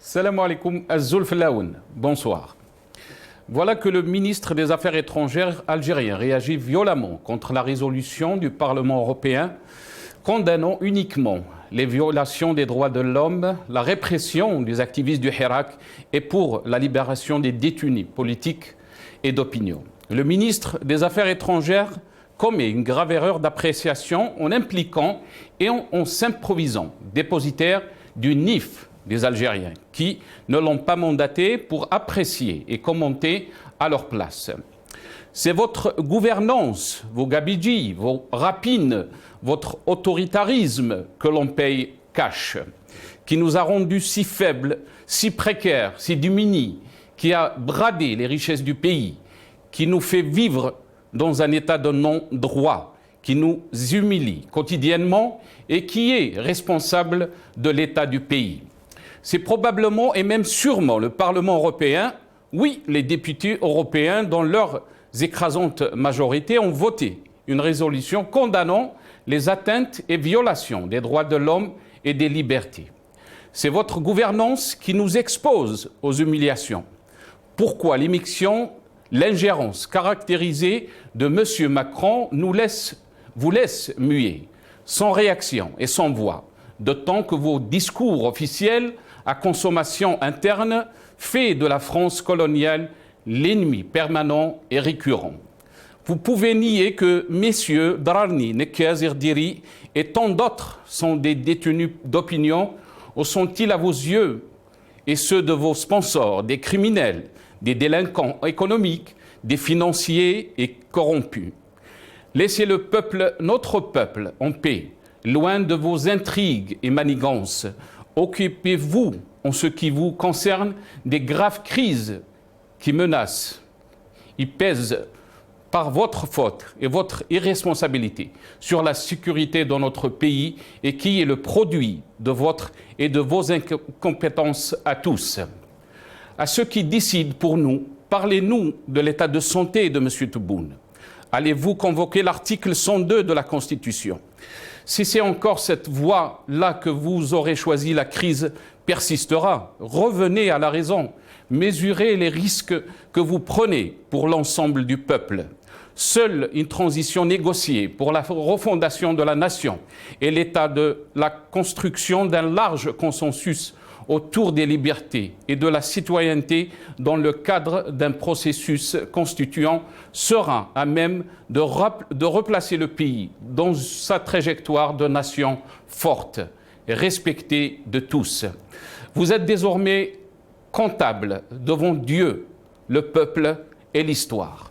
Salam alaikum az-Zulflaoun. Bonsoir. Voilà que le ministre des Affaires étrangères algérien réagit violemment contre la résolution du Parlement européen condamnant uniquement les violations des droits de l'homme, la répression des activistes du Hirak et pour la libération des détenus politiques et d'opinion. Le ministre des Affaires étrangères commet une grave erreur d'appréciation en impliquant et en s'improvisant dépositaire du NIF des Algériens qui ne l'ont pas mandaté pour apprécier et commenter à leur place. C'est votre gouvernance, vos gabidjis, vos rapines, votre autoritarisme que l'on paye cash, qui nous a rendus si faibles, si précaires, si démunis, qui a bradé les richesses du pays, qui nous fait vivre dans un état de non-droit, qui nous humilie quotidiennement et qui est responsable de l'état du pays. C'est probablement et même sûrement le Parlement européen, oui, les députés européens, dans leur écrasante majorité, ont voté une résolution condamnant les atteintes et violations des droits de l'homme et des libertés. C'est votre gouvernance qui nous expose aux humiliations. Pourquoi l'émission, l'ingérence caractérisée de M. Macron vous laisse muets, sans réaction et sans voix, d'autant que vos discours officiels à consommation interne fait de la France coloniale l'ennemi permanent et récurrent. Vous pouvez nier que messieurs Drarni, Nekaz, Irdiri et tant d'autres sont des détenus d'opinion ou sont-ils à vos yeux et ceux de vos sponsors des criminels, des délinquants économiques, des financiers et corrompus? Laissez le peuple, notre peuple, en paix, loin de vos intrigues et manigances. Occupez-vous, en ce qui vous concerne, des graves crises qui menacent. Ils pèsent par votre faute et votre irresponsabilité sur la sécurité de notre pays et qui est le produit de votre et de vos incompétences à tous. À ceux qui décident pour nous, parlez-nous de l'état de santé de M. Tebboune. Allez-vous convoquer l'article 102 de la Constitution? Si c'est encore cette voie-là que vous aurez choisi, la crise persistera. Revenez à la raison. Mesurez les risques que vous prenez pour l'ensemble du peuple. Seule une transition négociée pour la refondation de la nation et l'état de la construction d'un large consensus autour des libertés et de la citoyenneté dans le cadre d'un processus constituant sera à même de replacer le pays dans sa trajectoire de nation forte et respectée de tous. Vous êtes désormais comptable devant Dieu, le peuple et l'histoire.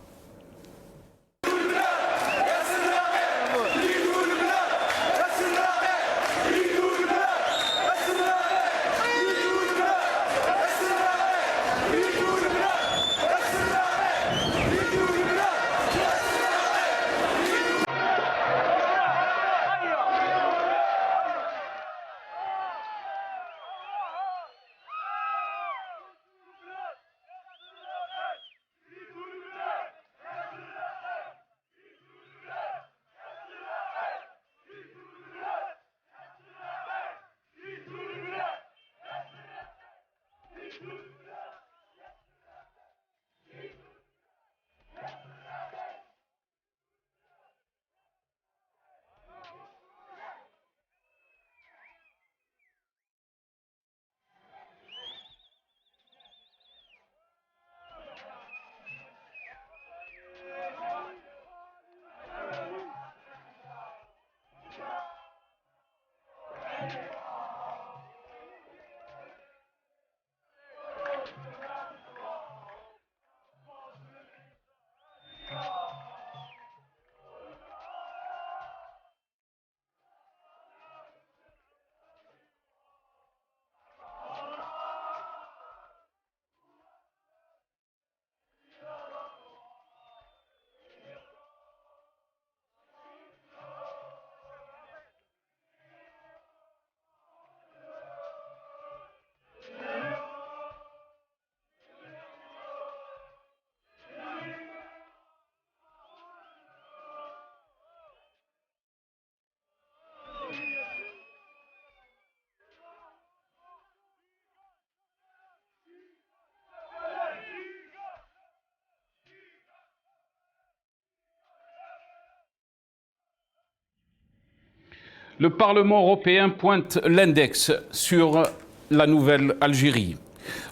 Le Parlement européen pointe l'index sur la nouvelle Algérie.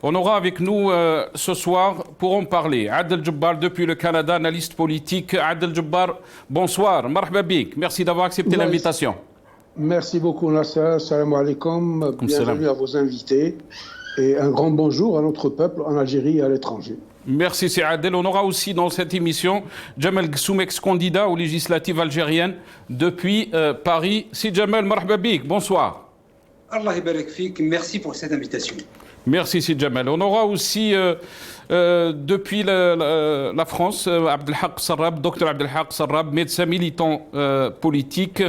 On aura avec nous ce soir, pour en parler, Adel Jabbar depuis le Canada, analyste politique. Adel Jabbar, bonsoir, marhaba bik. Merci d'avoir accepté l'invitation. Merci beaucoup Nasser, salam alaikum, bienvenue à vos invités et un grand bonjour à notre peuple en Algérie et à l'étranger. Merci c'est Adel. On aura aussi dans cette émission Djemal Ghessoum, ex-candidat aux législatives algériennes depuis Paris. Si Djemal, marhaba bik, bonsoir. Allah yabarak fik, merci pour cette invitation. Merci Sid Djemal. On aura aussi depuis la France Abdelhak Sarrab, docteur Abdelhak Sarrab, médecin militant politique.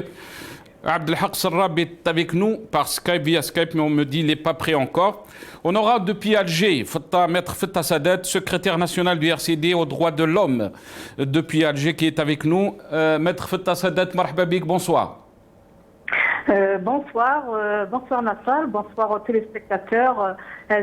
Abdelhak Sarrab est avec nous par Skype, via Skype, mais on me dit qu'il n'est pas prêt encore. On aura depuis Alger, Maître Fetta Sadet, secrétaire national du RCD aux droits de l'homme depuis Alger, qui est avec nous. Maître Fetta Sadet, marhaba bik, bonsoir. Bonsoir Nassal, bonsoir aux téléspectateurs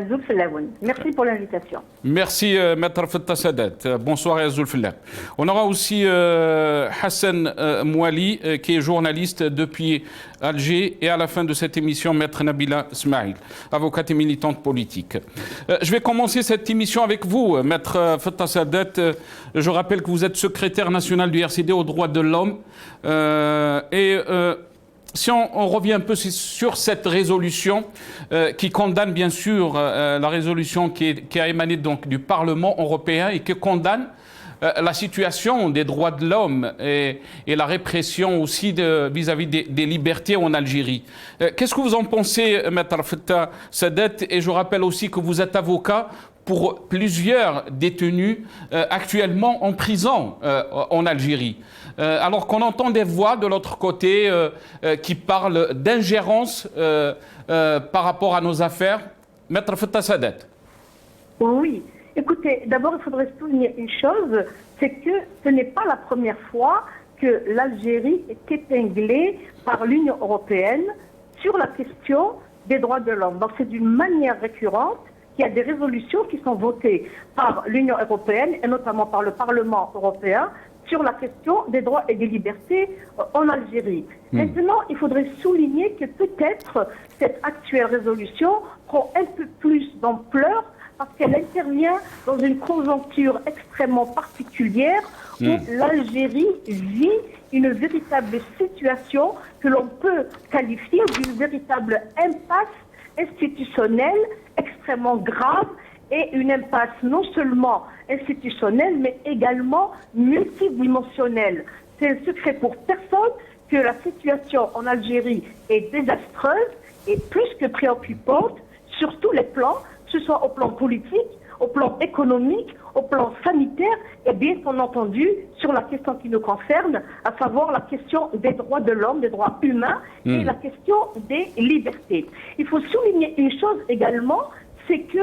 Zoul Fellaoun. Merci pour l'invitation. Merci Maître Fetta Sadet. Bonsoir à Zoul Fellaoun. On aura aussi Hassan Mouali qui est journaliste depuis Alger et à la fin de cette émission Maître Nabila Smaïl, avocate et militante politique. Je vais commencer cette émission avec vous Maître Fetta Sadet. Je rappelle que vous êtes secrétaire national du RCD aux droits de l'homme si on revient un peu sur cette résolution qui condamne bien sûr la résolution qui a émané donc du Parlement européen et qui condamne la situation des droits de l'homme et la répression aussi vis-à-vis des libertés en Algérie. Qu'est-ce que vous en pensez, Maître Fetta Sadet? Et je rappelle aussi que vous êtes avocat pour plusieurs détenus actuellement en prison en Algérie. Alors qu'on entend des voix de l'autre côté qui parlent d'ingérence par rapport à nos affaires. Maître Fetta Sadet. Oui. Écoutez, d'abord, il faudrait souligner une chose, c'est que ce n'est pas la première fois que l'Algérie est épinglée par l'Union européenne sur la question des droits de l'homme. Donc c'est d'une manière récurrente qu'il y a des résolutions qui sont votées par l'Union européenne et notamment par le Parlement européen sur la question des droits et des libertés en Algérie. Maintenant, il faudrait souligner que peut-être cette actuelle résolution prend un peu plus d'ampleur parce qu'elle intervient dans une conjoncture extrêmement particulière où l'Algérie vit une véritable situation que l'on peut qualifier d'une véritable impasse institutionnelle extrêmement grave et une impasse non seulement institutionnelle mais également multidimensionnelle. C'est un secret pour personne que la situation en Algérie est désastreuse et plus que préoccupante sur tous les plans, que ce soit au plan politique, au plan économique, au plan sanitaire et bien entendu sur la question qui nous concerne, à savoir la question des droits de l'homme, des droits humains et la question des libertés. Il faut souligner une chose également, c'est que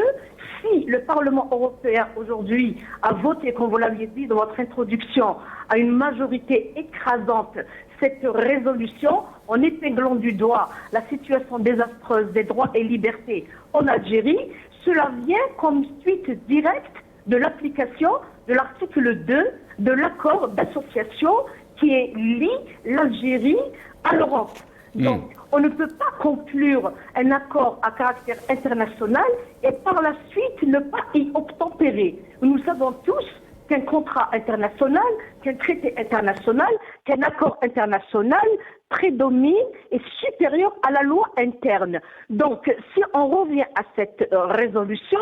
si le Parlement européen aujourd'hui a voté, comme vous l'aviez dit dans votre introduction, à une majorité écrasante cette résolution en épinglant du doigt la situation désastreuse des droits et libertés en Algérie, cela vient comme suite directe de l'application de l'article 2 de l'accord d'association qui lie l'Algérie à l'Europe. Donc, on ne peut pas conclure un accord à caractère international et par la suite ne pas y obtempérer. Nous savons tous qu'un contrat international, qu'un traité international, qu'un accord international prédomine et supérieur à la loi interne. Donc, si on revient à cette résolution,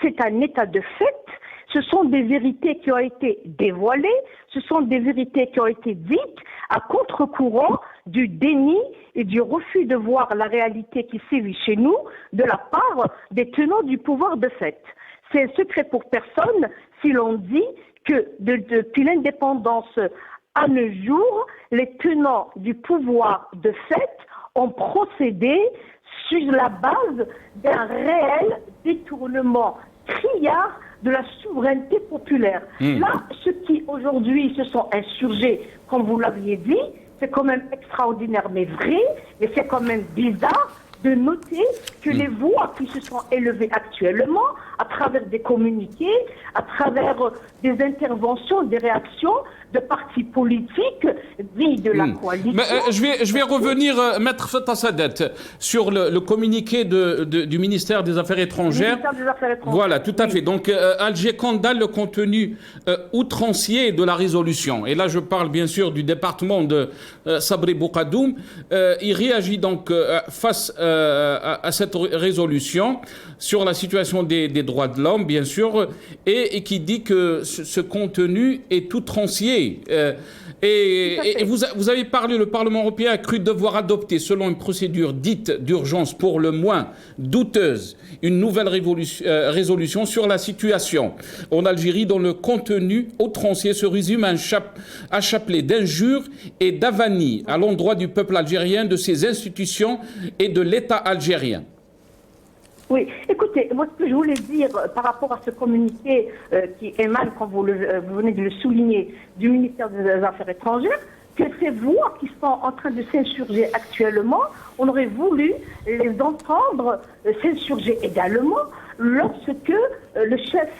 c'est un état de fait. Ce sont des vérités qui ont été dévoilées, ce sont des vérités qui ont été dites à contre-courant du déni et du refus de voir la réalité qui sévit chez nous de la part des tenants du pouvoir de fait. C'est un secret pour personne si l'on dit que depuis l'indépendance à nos jours, les tenants du pouvoir de fait ont procédé sur la base d'un réel détournement criard de la souveraineté populaire. Là, ceux qui aujourd'hui se sont insurgés, comme vous l'aviez dit, c'est quand même extraordinaire mais vrai, mais c'est quand même bizarre de noter que les voix qui se sont élevées actuellement, à travers des communiqués, à travers des interventions, des réactions de partis politiques dits de la coalition. Mais, je vais revenir, Maître Fattah Saadet, sur le communiqué du ministère des Affaires étrangères. Voilà, tout à fait. Donc, Alger condamne le contenu outrancier de la résolution. Et là, je parle bien sûr du département de Sabri Boukadoum. Il réagit donc face à cette résolution sur la situation des droits de l'homme, bien sûr, et qui dit que ce contenu est outrancier. Et vous avez parlé, le Parlement européen a cru devoir adopter, selon une procédure dite d'urgence pour le moins douteuse, une nouvelle résolution sur la situation en Algérie dont le contenu outrancier se résume à un chapelet d'injures et d'avanies à l'endroit du peuple algérien, de ses institutions et de l'État algérien. Oui, écoutez, moi ce que je voulais dire par rapport à ce communiqué qui émane, comme vous venez de le souligner, du ministère des Affaires étrangères, que ces voix qui sont en train de s'insurger actuellement, on aurait voulu les entendre s'insurger également lorsque le chef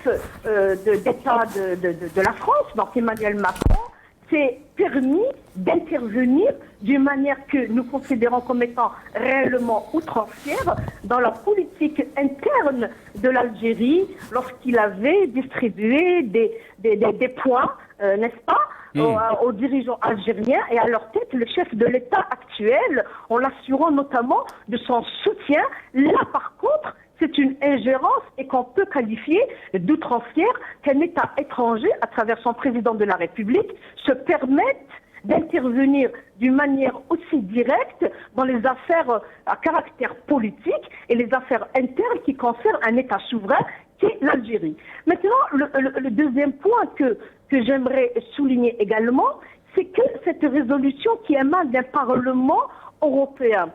d'État de la France, donc Emmanuel Macron, s'est permis d'intervenir d'une manière que nous considérons comme étant réellement outrancière dans la politique interne de l'Algérie lorsqu'il avait distribué des points, n'est-ce pas, aux dirigeants algériens et à leur tête le chef de l'État actuel, en l'assurant notamment de son soutien. Là, par contre, c'est une ingérence et qu'on peut qualifier d'outrancière qu'un État étranger, à travers son président de la République, se permette d'intervenir d'une manière aussi directe dans les affaires à caractère politique et les affaires internes qui concernent un État souverain qui est l'Algérie. Maintenant, le deuxième point que j'aimerais souligner également, c'est que cette résolution qui émane d'un Parlement européen,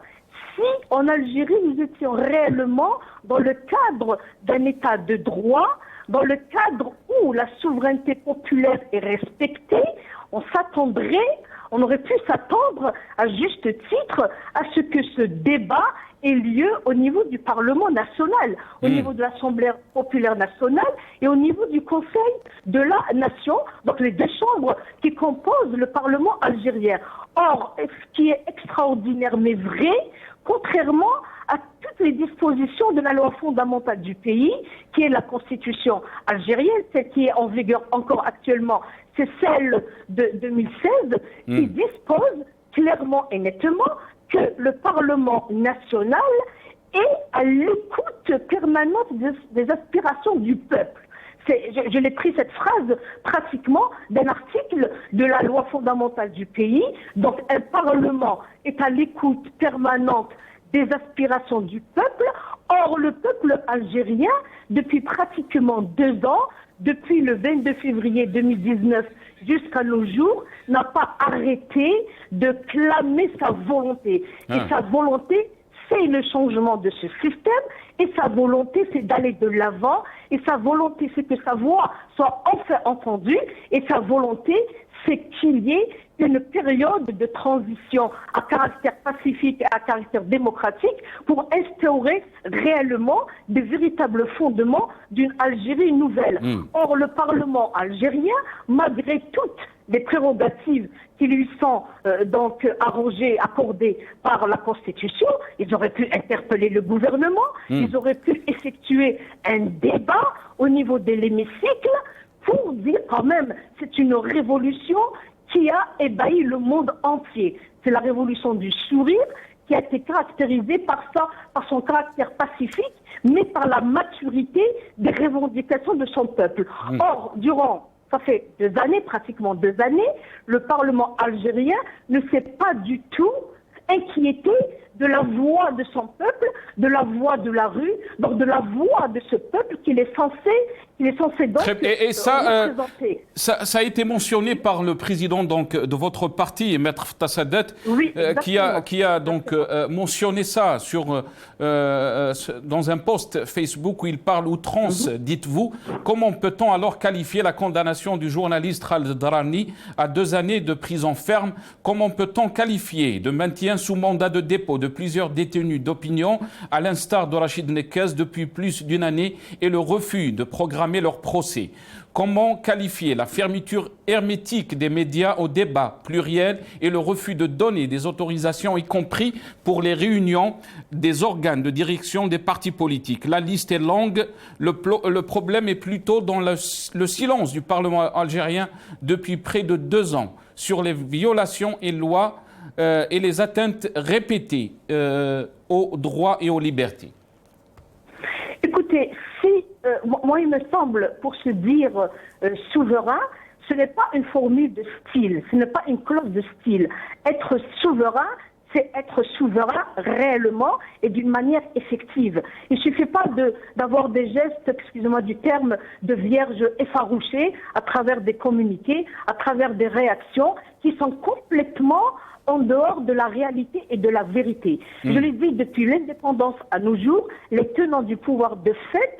si en Algérie nous étions réellement dans le cadre d'un État de droit, dans le cadre où la souveraineté populaire est respectée, on aurait pu s'attendre à juste titre à ce que ce débat ait lieu au niveau du Parlement national, au niveau de l'Assemblée populaire nationale et au niveau du Conseil de la Nation, donc les deux chambres qui composent le Parlement algérien. Or, ce qui est extraordinaire mais vrai, contrairement à toutes les dispositions de la loi fondamentale du pays, qui est la Constitution algérienne, celle qui est en vigueur encore actuellement, c'est celle de 2016, qui dispose clairement et nettement que le Parlement national est à l'écoute permanente des aspirations du peuple. Je l'ai pris cette phrase pratiquement d'un article de la loi fondamentale du pays. Donc un Parlement est à l'écoute permanente des aspirations du peuple. Or, le peuple algérien, depuis pratiquement 2 ans, depuis le 22 février 2019 jusqu'à nos jours, n'a pas arrêté de clamer sa volonté. Et sa volonté, c'est le changement de ce système. Et sa volonté, c'est d'aller de l'avant. Et sa volonté, c'est que sa voix soit enfin entendue. Et sa volonté, c'est qu'il y ait une période de transition à caractère pacifique et à caractère démocratique pour instaurer réellement des véritables fondements d'une Algérie nouvelle. Or, le Parlement algérien, malgré toutes les prérogatives qui lui sont donc accordées par la Constitution, ils auraient pu interpeller le gouvernement, ils auraient pu effectuer un débat au niveau de l'hémicycle pour dire quand même c'est une révolution qui a ébahi le monde entier. C'est la révolution du sourire qui a été caractérisée par son caractère pacifique, mais par la maturité des revendications de son peuple. Or, ça fait 2 années, pratiquement 2 années, le Parlement algérien ne s'est pas du tout inquiété de la voix de son peuple, de la voix de la rue, donc de la voix de ce peuple qu'il est censé donc représenter. Ça a été mentionné par le président donc de votre parti, Maître Fattah Saadet, qui a donc mentionné ça dans un post Facebook où il parle outrance, dites-vous. Comment peut-on alors qualifier la condamnation du journaliste Khaled Drani à 2 années de prison ferme? Comment peut-on qualifier de maintien sous mandat de dépôt, de plusieurs détenus d'opinion, à l'instar de Rachid Nekez depuis plus d'une année, et le refus de programmer leur procès. Comment qualifier la fermeture hermétique des médias au débat pluriel et le refus de donner des autorisations, y compris pour les réunions des organes de direction des partis politiques? La liste est longue. Le problème est plutôt dans le silence du Parlement algérien depuis près de 2 ans sur les violations et lois et les atteintes répétées aux droits et aux libertés. Écoutez, moi, il me semble, pour se dire souverain, ce n'est pas une formule de style, ce n'est pas une clause de style. Être souverain, c'est être souverain réellement et d'une manière effective. Il ne suffit pas d'avoir des gestes, excusez-moi du terme, de vierge effarouchée à travers des communiqués, à travers des réactions qui sont complètement en dehors de la réalité et de la vérité. Je l'ai dit, depuis l'indépendance à nos jours, les tenants du pouvoir de fait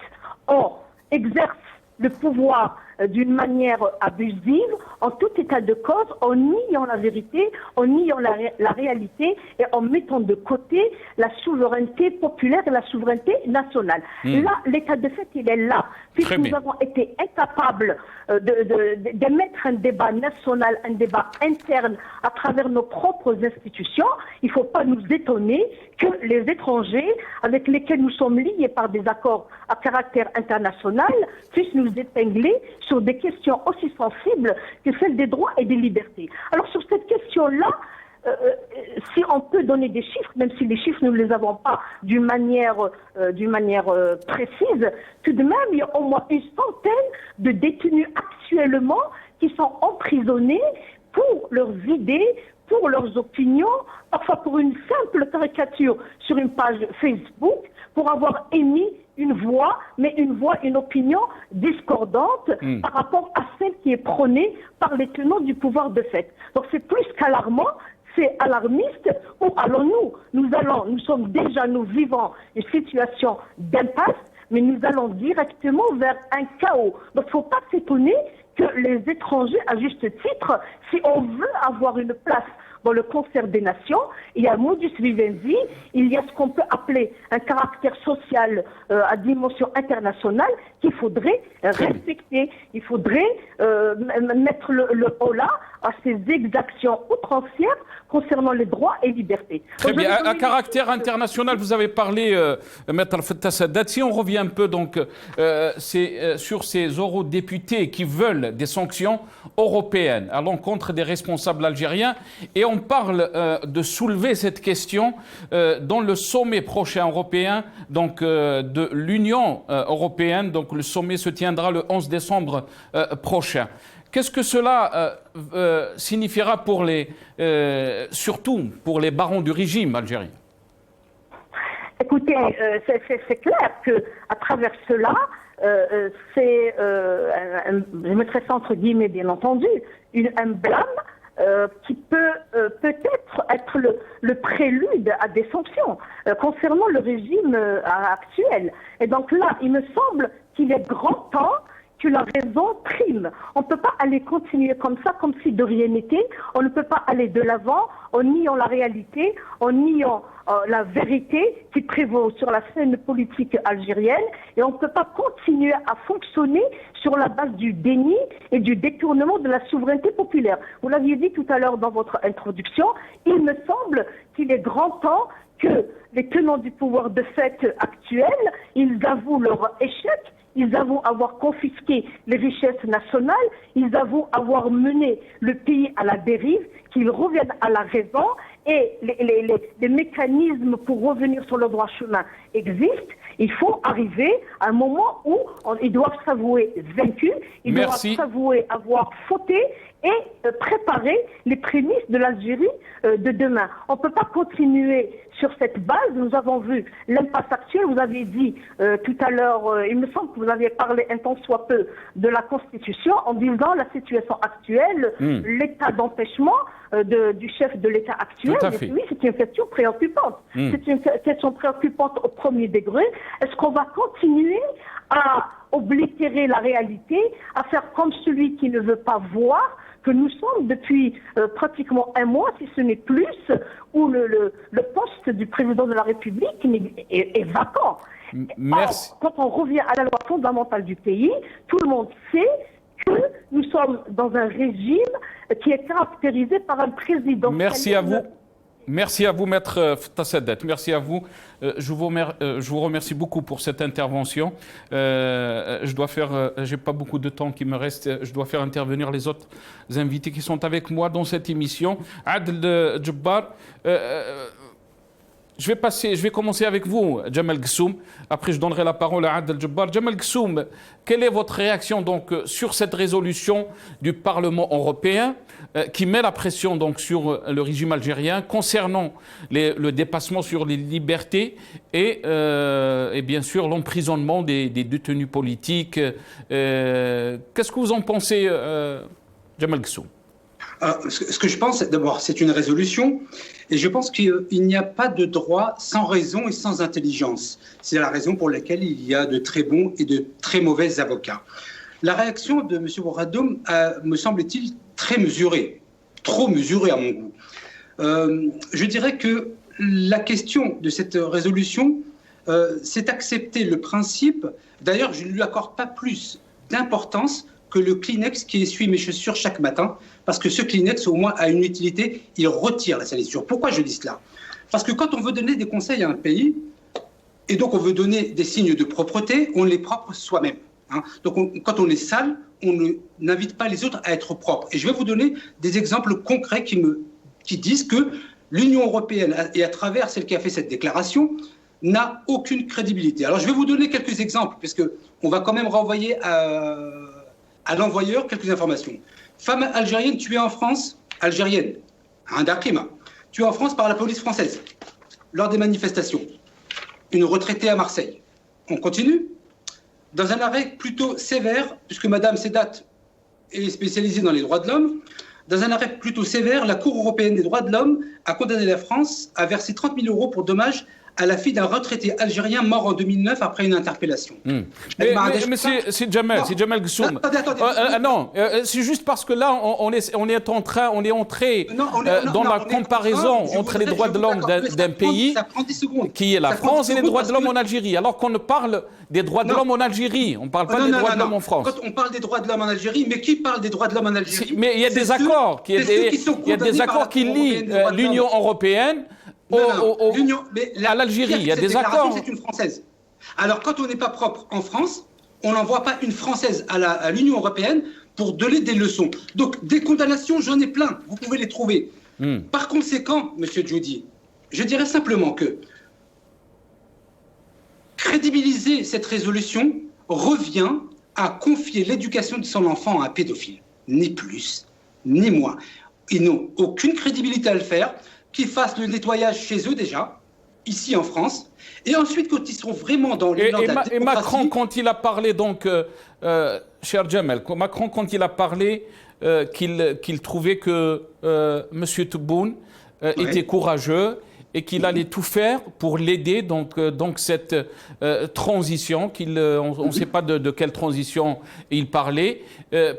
exercent le pouvoir d'une manière abusive, en tout état de cause, en niant la vérité, en niant la réalité et en mettant de côté la souveraineté populaire et la souveraineté nationale. Là, l'état de fait, il est là. Puisque nous avons été incapables d'émettre un débat national, un débat interne à travers nos propres institutions, il ne faut pas nous étonner que les étrangers avec lesquels nous sommes liés par des accords à caractère international puissent nous épingler sur des questions aussi sensibles que celles des droits et des libertés. Alors sur cette question-là, si on peut donner des chiffres, même si les chiffres nous ne les avons pas d'une manière précise, tout de même il y a au moins une centaine de détenus actuellement qui sont emprisonnés pour leurs idées, pour leurs opinions, parfois pour une simple caricature sur une page Facebook, pour avoir émis une voix, une opinion discordante par rapport à celle qui est prônée par les tenants du pouvoir de fait. Donc c'est plus qu'alarmant, c'est alarmiste. Où allons-nous? Nous sommes déjà, nous vivons une situation d'impasse, mais nous allons directement vers un chaos. Donc il ne faut pas s'étonner que les étrangers, à juste titre, si on veut avoir une place dans le concert des nations, il y a modus vivendi, il y a ce qu'on peut appeler un caractère social à dimension internationale qu'il faudrait respecter. Il faudrait mettre le holà à ces exactions outrancières concernant les droits et libertés. Très bien. À caractère international, vous avez parlé, Maître Fattah Sadat. Si on revient un peu donc, sur ces eurodéputés qui veulent des sanctions européennes à l'encontre des responsables algériens, et on parle de soulever cette question dans le sommet prochain européen donc, de l'Union européenne. Donc le sommet se tiendra le 11 décembre prochain. Qu'est-ce que cela signifiera pour surtout pour les barons du régime algérien? Écoutez, c'est clair qu'à travers cela, je mettrai ça entre guillemets bien entendu, un blâme qui peut peut-être être le prélude à des sanctions concernant le régime actuel. Et donc là, il me semble qu'il est grand temps que la raison prime. On ne peut pas aller continuer comme ça, comme si de rien n'était. On ne peut pas aller de l'avant en niant la réalité, en niant la vérité qui prévaut sur la scène politique algérienne. Et on ne peut pas continuer à fonctionner sur la base du déni et du détournement de la souveraineté populaire. Vous l'aviez dit tout à l'heure dans votre introduction, il me semble qu'il est grand temps que les tenants du pouvoir de fait actuel, ils avouent leur échec. Ils avouent avoir confisqué les richesses nationales, ils avouent avoir mené le pays à la dérive, qu'ils reviennent à la raison et les mécanismes pour revenir sur le droit chemin existent. Il faut arriver à un moment où ils doivent s'avouer vaincus, ils doivent s'avouer avoir fauté et préparer les prémices de l'Algérie de demain. On ne peut pas continuer sur cette base. Nous avons vu l'impasse actuelle. Vous avez dit tout à l'heure, il me semble que vous aviez parlé un tant soit peu de la Constitution en disant la situation actuelle, l'état d'empêchement du chef de l'État actuel. Oui, c'est une question préoccupante. C'est une question préoccupante au premier degré. Est-ce qu'on va continuer à oblitérer la réalité, à faire comme celui qui ne veut pas voir que nous sommes depuis pratiquement un mois, si ce n'est plus, où le poste du président de la République est vacant. Merci. Or, quand on revient à la loi fondamentale du pays, tout le monde sait que nous sommes dans un régime qui est caractérisé par un président. Merci à vous. Merci à vous, Maître Tassadet. Merci à vous. Je vous remercie beaucoup pour cette intervention. Je dois faire, j'ai pas beaucoup de temps qui me reste. Je dois faire intervenir les autres invités qui sont avec moi dans cette émission. Adel Djebbar. Je vais commencer avec vous, Jamal Ghessoum. Après, je donnerai la parole à Adel Djebbar. Jamal Ghessoum, quelle est votre réaction donc sur cette résolution du Parlement européen qui met la pression donc sur le régime algérien concernant le dépassement sur les libertés et bien sûr l'emprisonnement des détenus politiques. Qu'est-ce que vous en pensez, Jamal Ghessoum? Ce que je pense, d'abord, c'est une résolution, et je pense qu'il n'y a pas de droit sans raison et sans intelligence. C'est la raison pour laquelle il y a de très bons et de très mauvais avocats. La réaction de M. Bourhadoum me semble-t-il très mesurée, trop mesurée à mon goût. Je dirais que la question de cette résolution, c'est accepter le principe, d'ailleurs je ne lui accorde pas plus d'importance que le Kleenex qui essuie mes chaussures chaque matin, parce que ce Kleenex, au moins, a une utilité, il retire la salissure. Pourquoi je dis cela? Parce que quand on veut donner des conseils à un pays, et donc on veut donner des signes de propreté, on les propre soi-même. Donc quand on est sale, on n'invite pas les autres à être propres. Et je vais vous donner des exemples concrets qui disent que l'Union européenne, et à travers celle qui a fait cette déclaration, n'a aucune crédibilité. Alors je vais vous donner quelques exemples, puisqu'on va quand même renvoyer à l'envoyeur quelques informations. Femme algérienne tuée en France, algérienne, un Dakima, tuée en France par la police française lors des manifestations. Une retraitée à Marseille. On continue. Dans un arrêt plutôt sévère, puisque Madame Sedat est spécialisée dans les droits de l'homme, dans un arrêt plutôt sévère, la Cour européenne des droits de l'homme a condamné la France à verser 30 000 € pour dommages à la fille d'un retraité algérien mort en 2009 après une interpellation. Mais c'est Jamal Ghessoum. Non, c'est juste parce que là, on est entré dans la comparaison entre les droits de l'homme d'un pays qui est la France et les droits de l'homme en Algérie, alors qu'on parle des droits de l'homme en Algérie. On ne parle pas des droits de l'homme en France. Quand on parle des droits de l'homme en Algérie, mais qui parle des droits de l'homme en Algérie? Mais il y a des accords qui lient l'Union européenne à l'Algérie, il y a des accords. C'est une Française. Alors, quand on n'est pas propre en France, on n'envoie pas une Française à l'Union européenne pour donner des leçons. Donc, des condamnations, j'en ai plein. Vous pouvez les trouver. Par conséquent, Monsieur Djoudi, je dirais simplement que crédibiliser cette résolution revient à confier l'éducation de son enfant à un pédophile. Ni plus, ni moins. Ils n'ont aucune crédibilité à le faire. Qu'ils fassent le nettoyage chez eux déjà, ici en France, et ensuite quand ils seront vraiment dans l'élan de la démocratie... Et Macron, quand il a parlé, donc, cher Jamel, Macron, quand il a parlé qu'il trouvait que M. Tebboune était courageux et qu'il allait tout faire pour l'aider, donc cette transition, on ne sait pas de quelle transition il parlait.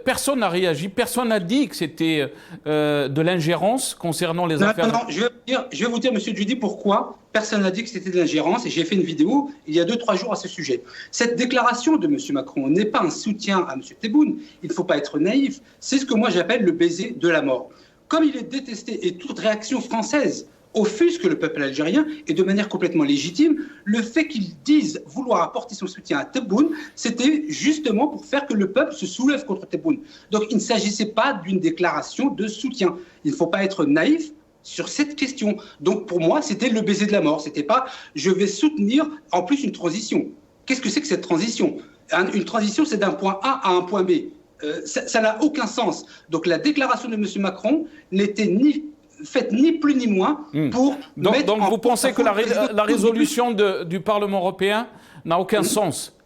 Personne n'a réagi, personne n'a dit que c'était de l'ingérence concernant les affaires... Non, je vais vous dire, Monsieur Djoudi, pourquoi personne n'a dit que c'était de l'ingérence, et j'ai fait une vidéo il y a 2-3 jours à ce sujet. Cette déclaration de M. Macron n'est pas un soutien à M. Tebboune, il ne faut pas être naïf, c'est ce que moi j'appelle le baiser de la mort. Comme il est détesté, et toute réaction française offusque le peuple algérien, et de manière complètement légitime, le fait qu'ils disent vouloir apporter son soutien à Tebboune, c'était justement pour faire que le peuple se soulève contre Tebboune. Donc il ne s'agissait pas d'une déclaration de soutien. Il ne faut pas être naïf sur cette question. Donc pour moi, c'était le baiser de la mort. C'était pas « je vais soutenir en plus une transition ». Qu'est-ce que c'est que cette transition? Une transition, c'est d'un point A à un point B. Ça n'a aucun sens. Donc la déclaration de M. Macron n'était faite ni plus ni moins pour mettre donc vous pensez que la résolution du Parlement européen n'a aucun sens?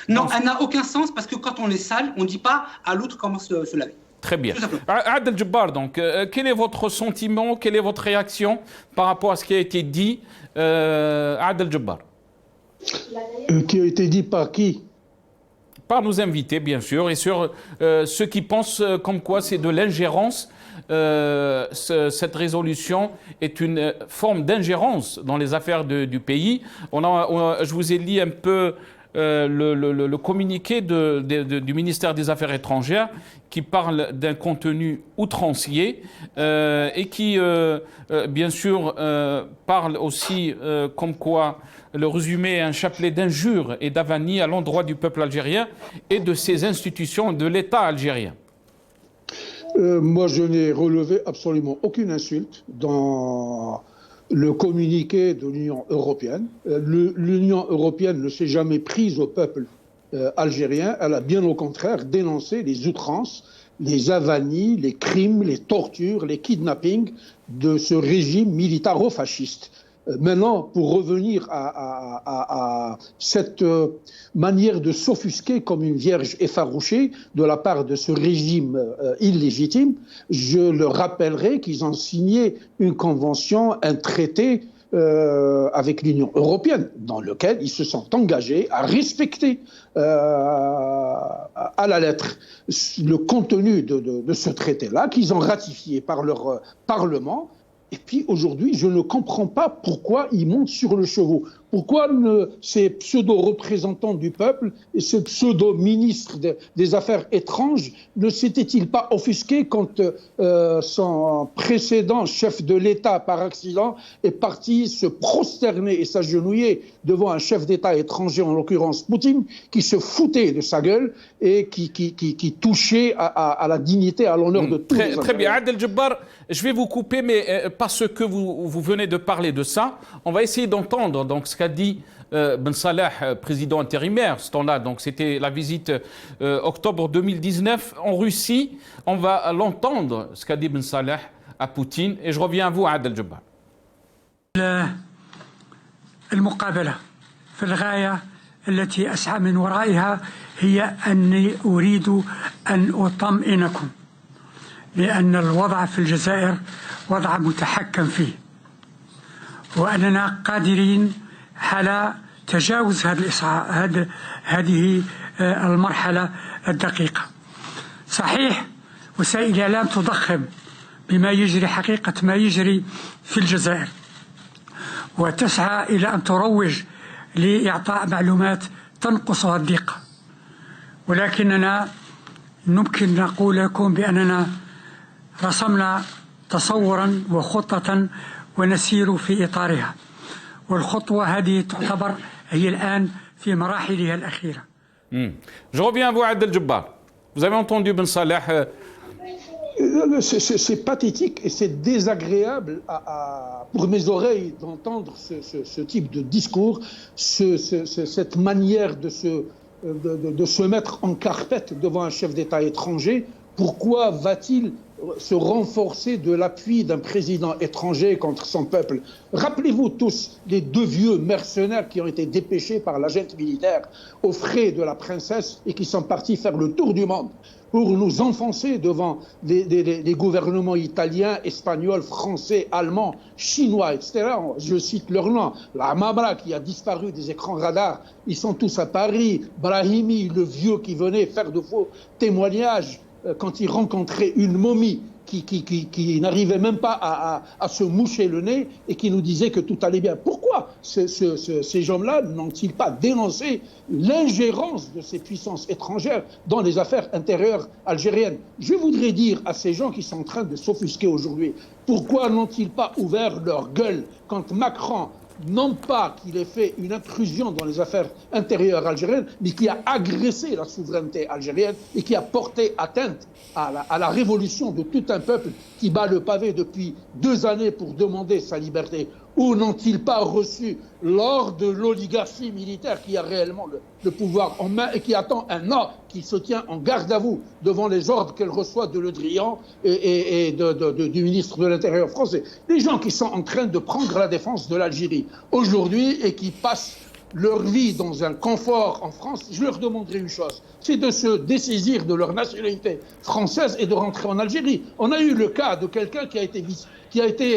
Non, elle n'a aucun sens parce que quand on est sale, on ne dit pas à l'autre comment se laver. Très bien. Adel Djebbar, donc, quel est votre sentiment, quelle est votre réaction par rapport à ce qui a été dit, Adel Djebbar? Qui a été dit par qui? par nos invités, bien sûr, et sur ceux qui pensent comme quoi c'est de l'ingérence. Cette résolution est une forme d'ingérence dans les affaires du pays. Je vous ai lu un peu le communiqué du ministère des Affaires étrangères qui parle d'un contenu outrancier et qui, bien sûr, parle aussi comme quoi le résumé est un chapelet d'injures et d'avanies à l'endroit du peuple algérien et de ses institutions, de l'État algérien. Moi, je n'ai relevé absolument aucune insulte dans le communiqué de l'Union européenne. L'Union européenne ne s'est jamais prise au peuple algérien. Elle a bien au contraire dénoncé les outrances, les avanies, les crimes, les tortures, les kidnappings de ce régime militaro-fasciste. Maintenant, pour revenir à cette manière de s'offusquer comme une vierge effarouchée de la part de ce régime illégitime, je leur rappellerai qu'ils ont signé une convention, un traité avec l'Union européenne, dans lequel ils se sont engagés à respecter à la lettre le contenu de ce traité-là, qu'ils ont ratifié par leur Parlement. Et puis aujourd'hui, je ne comprends pas pourquoi ils montent sur le chevaux. Pourquoi ces pseudo-représentants du peuple et ces pseudo-ministres des Affaires étranges ne s'étaient-ils pas offusqués quand son précédent chef de l'État, par accident, est parti se prosterner et s'agenouiller devant un chef d'État étranger, en l'occurrence Poutine, qui se foutait de sa gueule et qui touchait à la dignité, à l'honneur de tous les Algériens. Très bien. Adel Djebbar, je vais vous couper, mais parce que vous venez de parler de ça, on va essayer d'entendre donc ce qu'a dit Ben Salah, président intérimaire, ce temps-là. Donc c'était la visite octobre 2019 en Russie. On va l'entendre, ce qu'a dit Ben Salah à Poutine. Et je reviens à vous, Adel Djebbar. المقابلة في الغاية التي أسعى من ورائها هي أني أريد أن أطمئنكم لأن الوضع في الجزائر وضع متحكم فيه وأننا قادرين على تجاوز هذه المرحلة الدقيقة. صحيح وسائل الإعلام تضخم بما يجري حقيقة ما يجري في الجزائر وتسعى إلى أن تروج لإعطاء معلومات تنقصها الدقة، ولكننا يمكن نقول لكم بأننا رسمنا تصورا وخطة ونسير في إطارها، والخطوة هذه تعتبر هي الآن في مراحلها الأخيرة. Je reviens à vous, Adel Djebbar. Vous avez entendu Ben Salah. C'est pathétique et c'est désagréable pour mes oreilles d'entendre ce type de discours, cette manière de se mettre en carpette devant un chef d'État étranger. Pourquoi va-t-il se renforcer de l'appui d'un président étranger contre son peuple? Rappelez-vous tous les deux vieux mercenaires qui ont été dépêchés par la junte militaire aux frais de la princesse et qui sont partis faire le tour du monde pour nous enfoncer devant les gouvernements italiens, espagnols, français, allemands, chinois, etc. Je cite leur nom. La Mamra qui a disparu des écrans radars, ils sont tous à Paris. Brahimi, le vieux qui venait faire de faux témoignages quand il rencontrait une momie qui n'arrivait même pas à se moucher le nez et qui nous disait que tout allait bien. Pourquoi ces gens-là n'ont-ils pas dénoncé l'ingérence de ces puissances étrangères dans les affaires intérieures algériennes? Je voudrais dire à ces gens qui sont en train de s'offusquer aujourd'hui, pourquoi n'ont-ils pas ouvert leur gueule quand Macron, non pas qu'il ait fait une intrusion dans les affaires intérieures algériennes, mais qui a agressé la souveraineté algérienne et qui a porté atteinte à la révolution de tout un peuple qui bat le pavé depuis 2 années pour demander sa liberté? Ou n'ont-ils pas reçu l'ordre de l'oligarchie militaire qui a réellement le pouvoir en main et qui attend un ordre, qui se tient en garde à vous devant les ordres qu'elle reçoit de Le Drian et du ministre de l'Intérieur français? Les gens qui sont en train de prendre la défense de l'Algérie aujourd'hui et qui passent leur vie dans un confort en France, je leur demanderai une chose, c'est de se dessaisir de leur nationalité française et de rentrer en Algérie. On a eu le cas de quelqu'un qui a été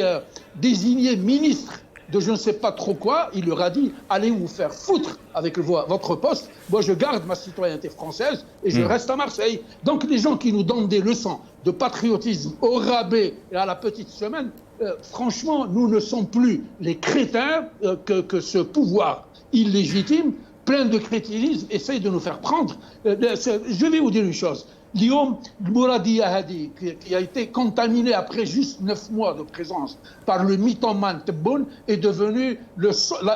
désigné ministre de je ne sais pas trop quoi, il leur a dit « Allez vous faire foutre avec votre poste, moi je garde ma citoyenneté française et je reste à Marseille ». Donc les gens qui nous donnent des leçons de patriotisme au rabais et à la petite semaine, franchement, nous ne sommes plus les crétins que ce pouvoir illégitime, plein de crétinisme, essaye de nous faire prendre. Je vais vous dire une chose. Guillaume Mouradi Ahadi, qui a été contaminé après juste 9 mois de présence par le mythomane Tebboune, est devenu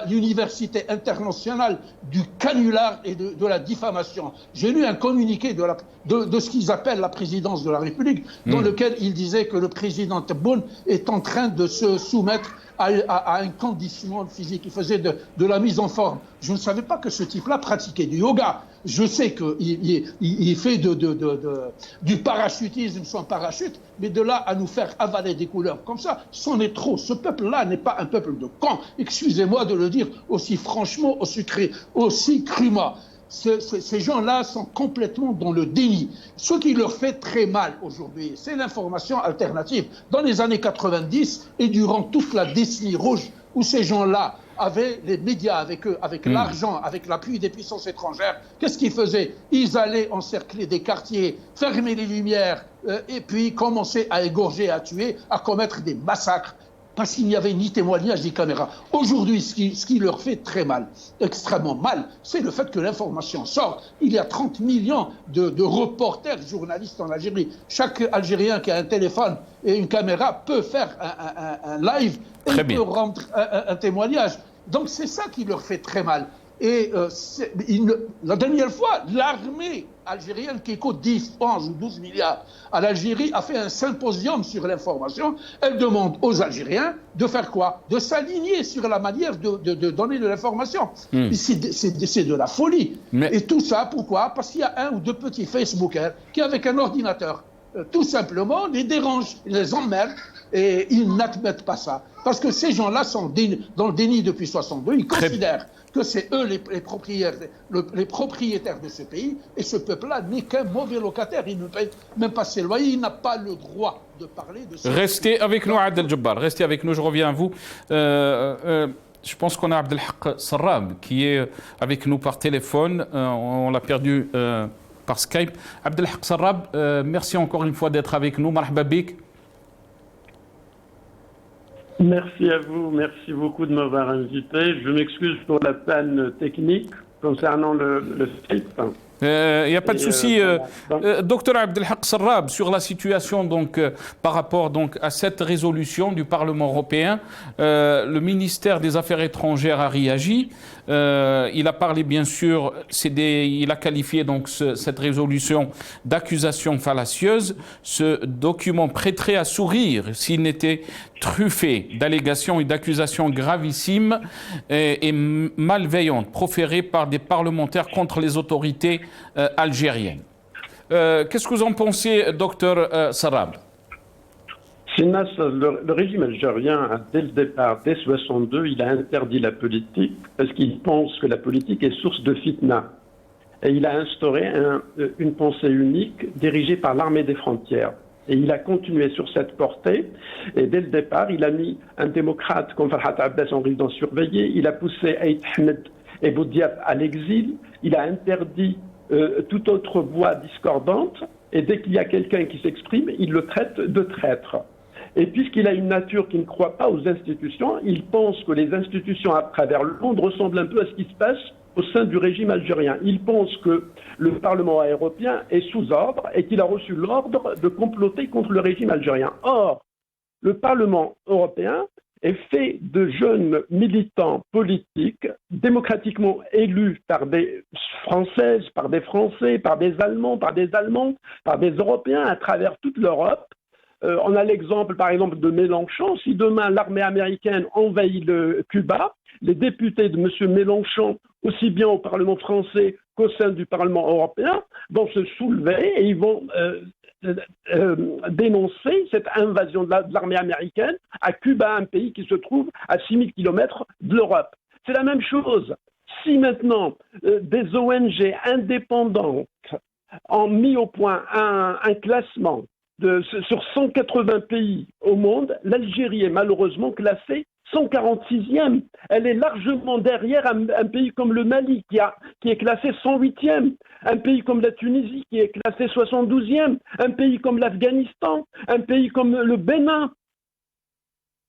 l'université internationale du canular et de la diffamation. J'ai lu un communiqué de ce qu'ils appellent la présidence de la République, dans lequel il disait que le président Tebboune est en train de se soumettre à un conditionnement physique. Il faisait de la mise en forme. Je ne savais pas que ce type-là pratiquait du yoga. Je sais qu'il fait du parachutisme sans parachute, mais de là à nous faire avaler des couleurs comme ça, c'en est trop. Ce peuple-là n'est pas un peuple de cons. Excusez-moi de le dire aussi franchement, aussi crûment. Ces gens-là sont complètement dans le déni. Ce qui leur fait très mal aujourd'hui, c'est l'information alternative. Dans les années 90 et durant toute la décennie rouge, où ces gens-là avaient les médias avec eux, avec l'argent, avec l'appui des puissances étrangères, qu'est-ce qu'ils faisaient? Ils allaient encercler des quartiers, fermer les lumières, et puis commencer à égorger, à tuer, à commettre des massacres. Parce qu'il n'y avait ni témoignage ni caméra. Aujourd'hui, ce qui leur fait très mal, extrêmement mal, c'est le fait que l'information sort. Il y a 30 millions de reporters, journalistes en Algérie. Chaque Algérien qui a un téléphone et une caméra peut faire un live et peut rendre un témoignage. Donc c'est ça qui leur fait très mal. Et la dernière fois, l'armée algérienne qui coûte 10, 11 ou 12 milliards à l'Algérie a fait un symposium sur l'information. Elle demande aux Algériens de faire quoi? De s'aligner sur la manière de donner de l'information. C'est de la folie. Et tout ça, pourquoi? Parce qu'il y a un ou deux petits Facebookers qui, avec un ordinateur, tout simplement, les dérangent, les emmerdent et ils n'admettent pas ça. Parce que ces gens-là sont dans le déni depuis 62. Ils considèrent que c'est eux les propriétaires de ce pays, et ce peuple-là n'est qu'un mauvais locataire. Il ne paye même pas ses loyers, il n'a pas le droit de parler de ça. Restez avec nous, Adel Jabbar, restez avec nous, je reviens à vous. Je pense qu'on a Abdelhak Sarrab qui est avec nous par téléphone, on l'a perdu par Skype. Abdelhak Sarrab, merci encore une fois d'être avec nous, marhaba bik. Merci à vous, merci beaucoup de m'avoir invité. Je m'excuse pour la panne technique concernant le Skype. Il n'y a pas de souci. Docteur Abdelhak Sarrab, sur la situation donc, par rapport donc, à cette résolution du Parlement européen, le ministère des Affaires étrangères a réagi. Il a parlé, bien sûr, il a qualifié donc, cette résolution d'accusation fallacieuse. Ce document prêterait à sourire s'il n'était truffé d'allégations et d'accusations gravissimes et malveillantes proférées par des parlementaires contre les autorités algériennes. Qu'est-ce que vous en pensez, docteur Sarrab? Le régime algérien, dès le départ, dès 62, il a interdit la politique parce qu'il pense que la politique est source de fitna. Et il a instauré une pensée unique dirigée par l'armée des frontières. Et il a continué sur cette portée. Et dès le départ, il a mis un démocrate comme Farhat Abbas en résidence surveillée. Il a poussé Aït Ahmed et Boudiaf à l'exil. Il a interdit toute autre voix discordante. Et dès qu'il y a quelqu'un qui s'exprime, il le traite de traître. Et puisqu'il a une nature qui ne croit pas aux institutions, il pense que les institutions à travers le monde ressemblent un peu à ce qui se passe au sein du régime algérien. Il pense que le Parlement européen est sous ordre et qu'il a reçu l'ordre de comploter contre le régime algérien. Or, le Parlement européen est fait de jeunes militants politiques démocratiquement élus par des Françaises, par des Français, par des Allemands, par des Allemandes, par des Européens à travers toute l'Europe. On a l'exemple, par exemple, de Mélenchon. Si demain l'armée américaine envahit le Cuba, les députés de M. Mélenchon, aussi bien au Parlement français qu'au sein du Parlement européen, vont se soulever et ils vont dénoncer cette invasion de l'armée américaine à Cuba, un pays qui se trouve à 6000 km de l'Europe. C'est la même chose. Si maintenant des ONG indépendantes ont mis au point un classement sur 180 pays au monde, l'Algérie est malheureusement classée 146e. Elle est largement derrière un pays comme le Mali qui est classé 108e, un pays comme la Tunisie qui est classé 72e, un pays comme l'Afghanistan, un pays comme le Bénin.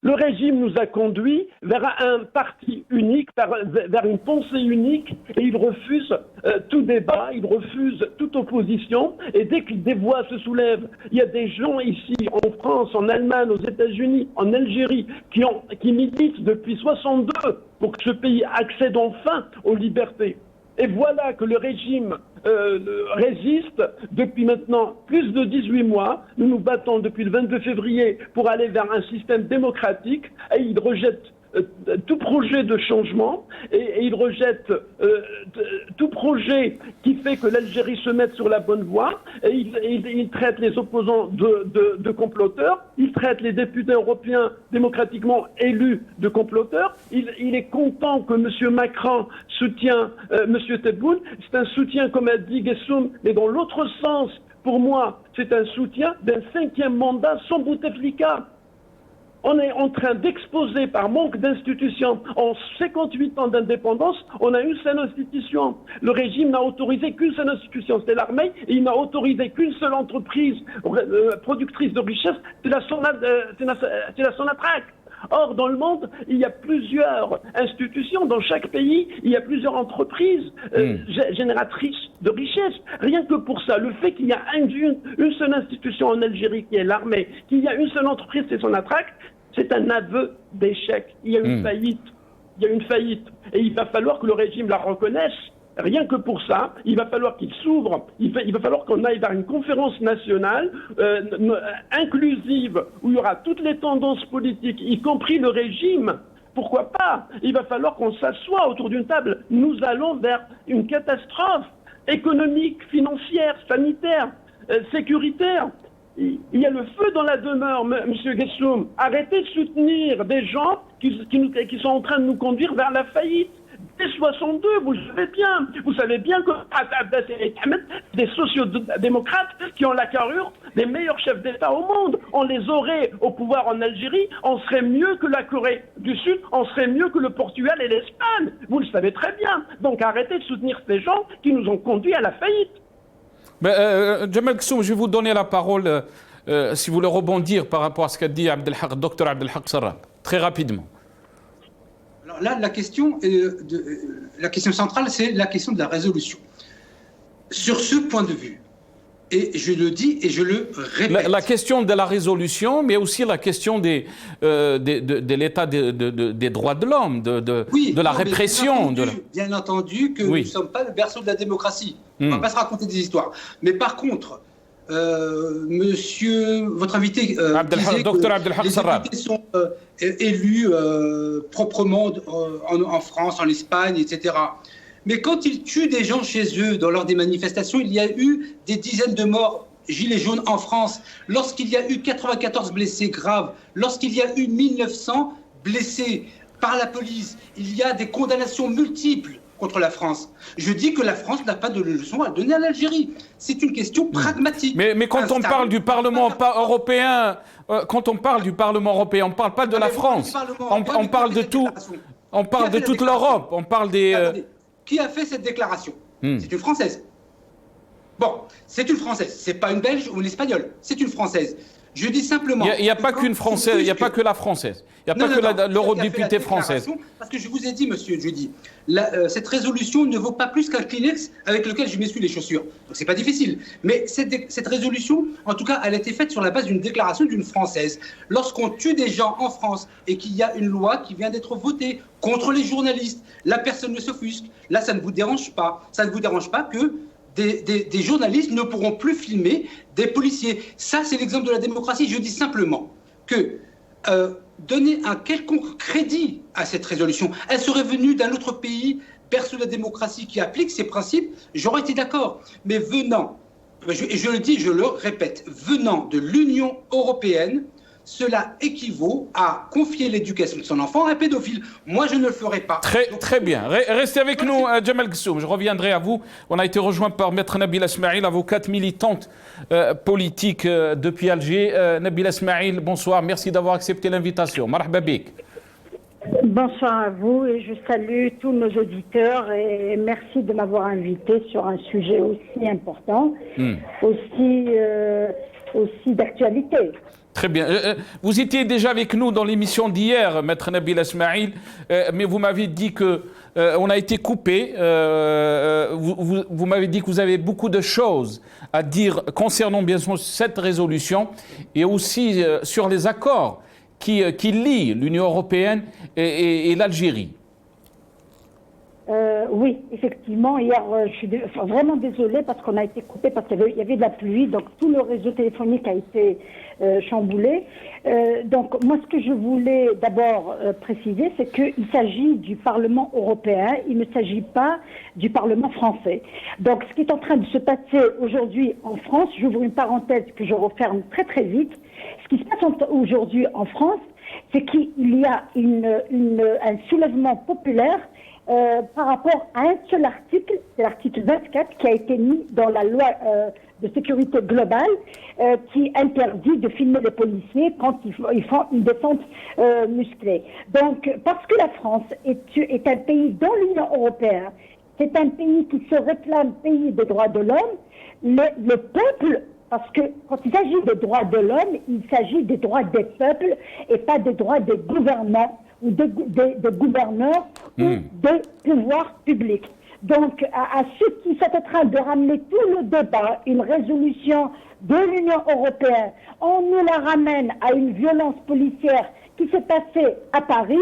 Le régime nous a conduits vers un parti unique, vers une pensée unique, et il refuse tout débat, il refuse toute opposition, et dès que des voix se soulèvent, il y a des gens ici, en France, en Allemagne, aux États-Unis, en Algérie, qui militent depuis 62 pour que ce pays accède enfin aux libertés. Et voilà que le régime résiste depuis maintenant plus de 18 mois. Nous nous battons depuis le 22 février pour aller vers un système démocratique et il rejette tout projet de changement et il rejette tout projet qui fait que l'Algérie se mette sur la bonne voie et il traite les opposants de comploteurs, il traite les députés européens démocratiquement élus de comploteurs, il est content que M. Macron soutient M. Tebboune, c'est un soutien comme a dit Gessoum, mais dans l'autre sens, pour moi, c'est un soutien d'un 5e mandat sans Bouteflika. On est en train d'exposer par manque d'institutions, en 58 ans d'indépendance, on a une seule institution. Le régime n'a autorisé qu'une seule institution, c'est l'armée, et il n'a autorisé qu'une seule entreprise productrice de richesse, c'est la Sonatrach. Or, dans le monde, il y a plusieurs institutions, dans chaque pays, il y a plusieurs entreprises génératrices de richesse. Rien que pour ça, le fait qu'il y a une seule institution en Algérie qui est l'armée, qu'il y a une seule entreprise, c'est Sonatrach, c'est un aveu d'échec. Il y a une faillite. Il y a une faillite. Et il va falloir que le régime la reconnaisse. Rien que pour ça, il va falloir qu'il s'ouvre, il va falloir qu'on aille vers une conférence nationale inclusive où il y aura toutes les tendances politiques, y compris le régime. Pourquoi pas? Il va falloir qu'on s'assoie autour d'une table. Nous allons vers une catastrophe économique, financière, sanitaire, sécuritaire. Il y a le feu dans la demeure, M. Gessoum. Arrêtez de soutenir des gens qui sont en train de nous conduire vers la faillite. Dès 62, vous savez bien que des sociodémocrates qui ont la carrure des meilleurs chefs d'État au monde. On les aurait au pouvoir en Algérie, on serait mieux que la Corée du Sud, on serait mieux que le Portugal et l'Espagne. Vous le savez très bien. Donc arrêtez de soutenir ces gens qui nous ont conduits à la faillite. Djemal Gessoum, je vais vous donner la parole si vous voulez rebondir par rapport à ce qu'a dit Dr Abdelhak Serraj, très rapidement. Alors là, la question centrale, c'est la question de la résolution. Sur ce point de vue, et je le dis et je le répète. La question de la résolution, mais aussi la question de l'état des droits de l'homme, de la répression. Bien entendu que nous ne sommes pas le berceau de la démocratie. On ne va pas se raconter des histoires. Mais par contre, votre invité disait que les députés sont élus proprement en France, en Espagne, etc. Mais quand ils tuent des gens chez eux, lors des manifestations, il y a eu des dizaines de morts, gilets jaunes en France, lorsqu'il y a eu 94 blessés graves, lorsqu'il y a eu 1900 blessés par la police, il y a des condamnations multiples contre la France. Je dis que la France n'a pas de leçon à donner à l'Algérie. C'est une question pragmatique. Mais quand on parle du Parlement européen, on ne parle pas de la France. On parle de tout. On parle de toute l'Europe. On parle des. Qui a fait cette déclaration? C'est une Française. Bon, c'est une Française. C'est pas une Belge ou une Espagnole. C'est une Française. Je dis simplement... Il n'y a pas qu'une Française, il n'y a pas que la Française. Il n'y a pas que l'eurodéputée française. Parce que je vous ai dit, monsieur Jeudi, cette résolution ne vaut pas plus qu'un Kleenex avec lequel je m'essuie les chaussures. Donc c'est pas difficile. Mais cette résolution, en tout cas, elle a été faite sur la base d'une déclaration d'une Française. Lorsqu'on tue des gens en France et qu'il y a une loi qui vient d'être votée contre les journalistes, la personne ne s'offusque. Là, ça ne vous dérange pas. Ça ne vous dérange pas que des journalistes ne pourront plus filmer des policiers. Ça, c'est l'exemple de la démocratie. Je dis simplement que donner un quelconque crédit à cette résolution, elle serait venue d'un autre pays, berceau de la démocratie qui applique ces principes, j'aurais été d'accord. Mais venant, je le dis, je le répète, venant de l'Union européenne, cela équivaut à confier l'éducation de son enfant à un pédophile. Moi, je ne le ferai pas. Très bien. Restez avec nous, Djemal Gessoum. Je reviendrai à vous. On a été rejoint par Maître Nabila Smaïl, avocate militante politique depuis Alger. Nabila Smaïl, bonsoir. Merci d'avoir accepté l'invitation. Marhaba bik. Bonsoir à vous et je salue tous nos auditeurs et merci de m'avoir invité sur un sujet aussi important, aussi d'actualité. Très bien. Vous étiez déjà avec nous dans l'émission d'hier, Maître Nabil Ismail, mais vous m'avez dit que on a été coupé. Vous m'avez dit que vous avez beaucoup de choses à dire concernant bien sûr cette résolution et aussi sur les accords qui lient l'Union européenne et l'Algérie. Oui, effectivement. Hier, je suis vraiment désolée parce qu'on a été coupé, parce qu'il y avait de la pluie, donc tout le réseau téléphonique a été chamboulé. Donc moi, ce que je voulais d'abord préciser, c'est qu'il s'agit du Parlement européen, il ne s'agit pas du Parlement français. Donc ce qui est en train de se passer aujourd'hui en France, j'ouvre une parenthèse que je referme très très vite, ce qui se passe aujourd'hui en France, c'est qu'il y a un soulèvement populaire par rapport à un seul article, c'est l'article 24 qui a été mis dans la loi de sécurité globale qui interdit de filmer les policiers quand ils font une descente musclée. Donc, parce que la France est un pays dans l'Union européenne, c'est un pays qui se réclame pays des droits de l'homme, le peuple, parce que quand il s'agit des droits de l'homme, il s'agit des droits des peuples et pas des droits des gouvernants ou des gouverneurs ou des pouvoirs publics. Donc, à ceux qui sont en train de ramener tout le débat, une résolution de l'Union européenne, on nous la ramène à une violence policière qui s'est passée à Paris.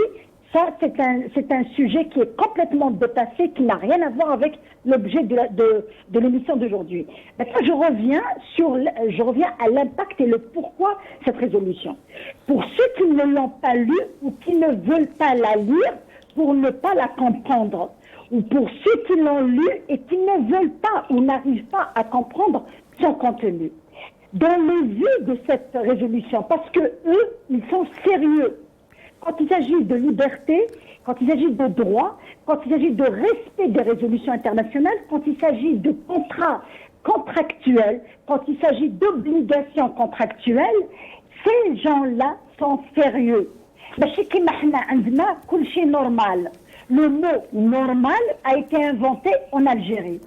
Ça, c'est un sujet qui est complètement dépassé, qui n'a rien à voir avec l'objet de l'émission d'aujourd'hui. Maintenant, je reviens à l'impact et le pourquoi cette résolution. Pour ceux qui ne l'ont pas lue ou qui ne veulent pas la lire pour ne pas la comprendre, ou pour ceux qui l'ont lue et qui ne veulent pas ou n'arrivent pas à comprendre son contenu. Dans les vues de cette résolution, parce que eux, ils sont sérieux. Quand il s'agit de liberté, quand il s'agit de droit, quand il s'agit de respect des résolutions internationales, quand il s'agit de contrats contractuels, quand il s'agit d'obligations contractuelles, ces gens-là sont sérieux. Normal. Le mot normal a été inventé en Algérie.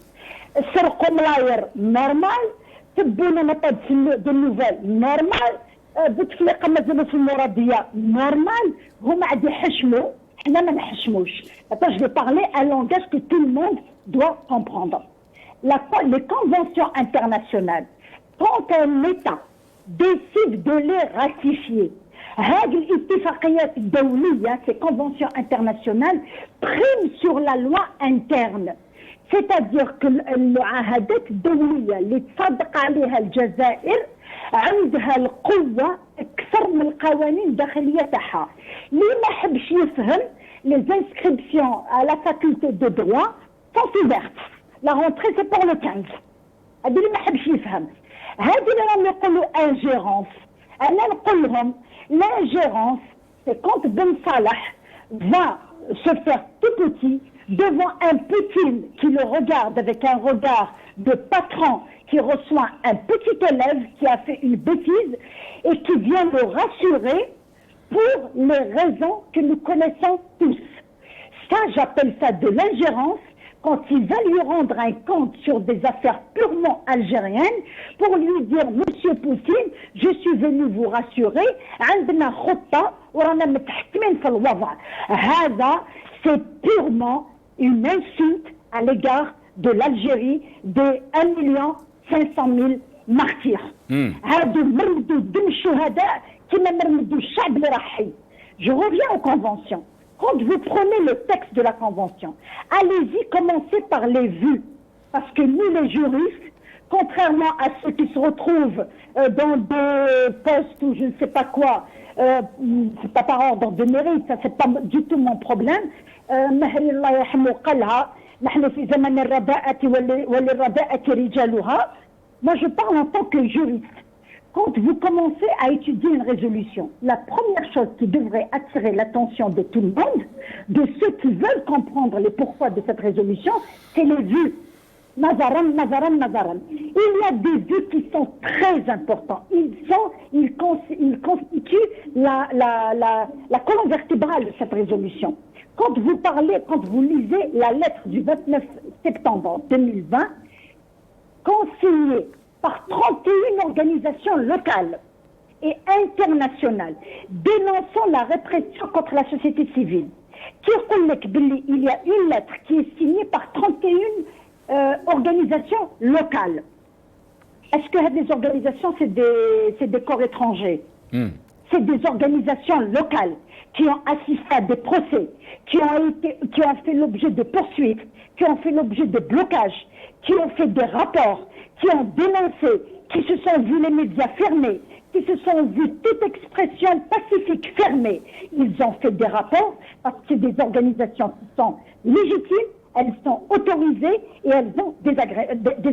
Normal, de nouvelles normal. بوتفليقه مازالوا في المراديه نورمال هما عاد يحشموا حنا ما نحشموش. Attends, je vais parler un langage que tout le monde doit comprendre. Les conventions internationales, quand un État décide de les ratifier, هذه الاتفاقيات الدوليه, ces conventions internationales priment sur la loi interne. C'est-à-dire que المعاهدات الدوليه اللي تصدق عليها الجزائر عندها القوة أكثر من القوانين الداخلية تاعها. اللي ما حبش يفهم les inscriptions à la faculté de droit sont ouvertes. La rentrée c'est pour le 15. هذا اللي ما حبش يفهم. هذه اللي راهم يقولوا ingérence. أنا نقول لهم l'ingérence c'est quand Ben Salah va se faire tout petit devant un Poutine qui le regarde avec un regard de patron qui reçoit un petit élève qui a fait une bêtise et qui vient le rassurer pour les raisons que nous connaissons tous. Ça, j'appelle ça de l'ingérence quand il va lui rendre un compte sur des affaires purement algériennes pour lui dire « Monsieur Poutine, je suis venu vous rassurer, عندنا خطة ورانا متحكمين في الوضع. » هذا, c'est purement une insulte à l'égard de l'Algérie des 1,5 million martyrs. هادو مرمدوا دم الشهداء كما مرمدوا الشعب اللي راح حي. Je reviens aux conventions. Quand vous prenez le texte de la convention, allez-y, commencez par les vues. Parce que nous, les juristes, contrairement à ceux qui se retrouvent dans des postes ou je ne sais pas quoi, c'est pas par ordre de mérite, ça c'est pas du tout mon problème. مهري الله يرحمه قالها نحن في زمن الرداءة وللرداءة رجالها. Moi je parle en tant que juriste. Quand vous commencez à étudier une résolution, la première chose qui devrait attirer l'attention de tout le monde, de ceux qui veulent comprendre les pourquoi de cette résolution, c'est les vues. Il y a des buts qui sont très importants. Ils constituent la colonne vertébrale de cette résolution. Quand vous lisez la lettre du 29 septembre 2020, consignée par 31 organisations locales et internationales dénonçant la répression contre la société civile, il y a une lettre qui est signée par 31 organisations locales. Est-ce que les organisations, c'est des corps étrangers? C'est des organisations locales qui ont assisté à des procès, qui ont fait l'objet de poursuites, qui ont fait l'objet de blocages, qui ont fait des rapports, qui ont dénoncé, qui se sont vus les médias fermés, qui se sont vus toute expression pacifique fermée. Ils ont fait des rapports parce que c'est des organisations qui sont légitimes, elles sont autorisées et elles ont des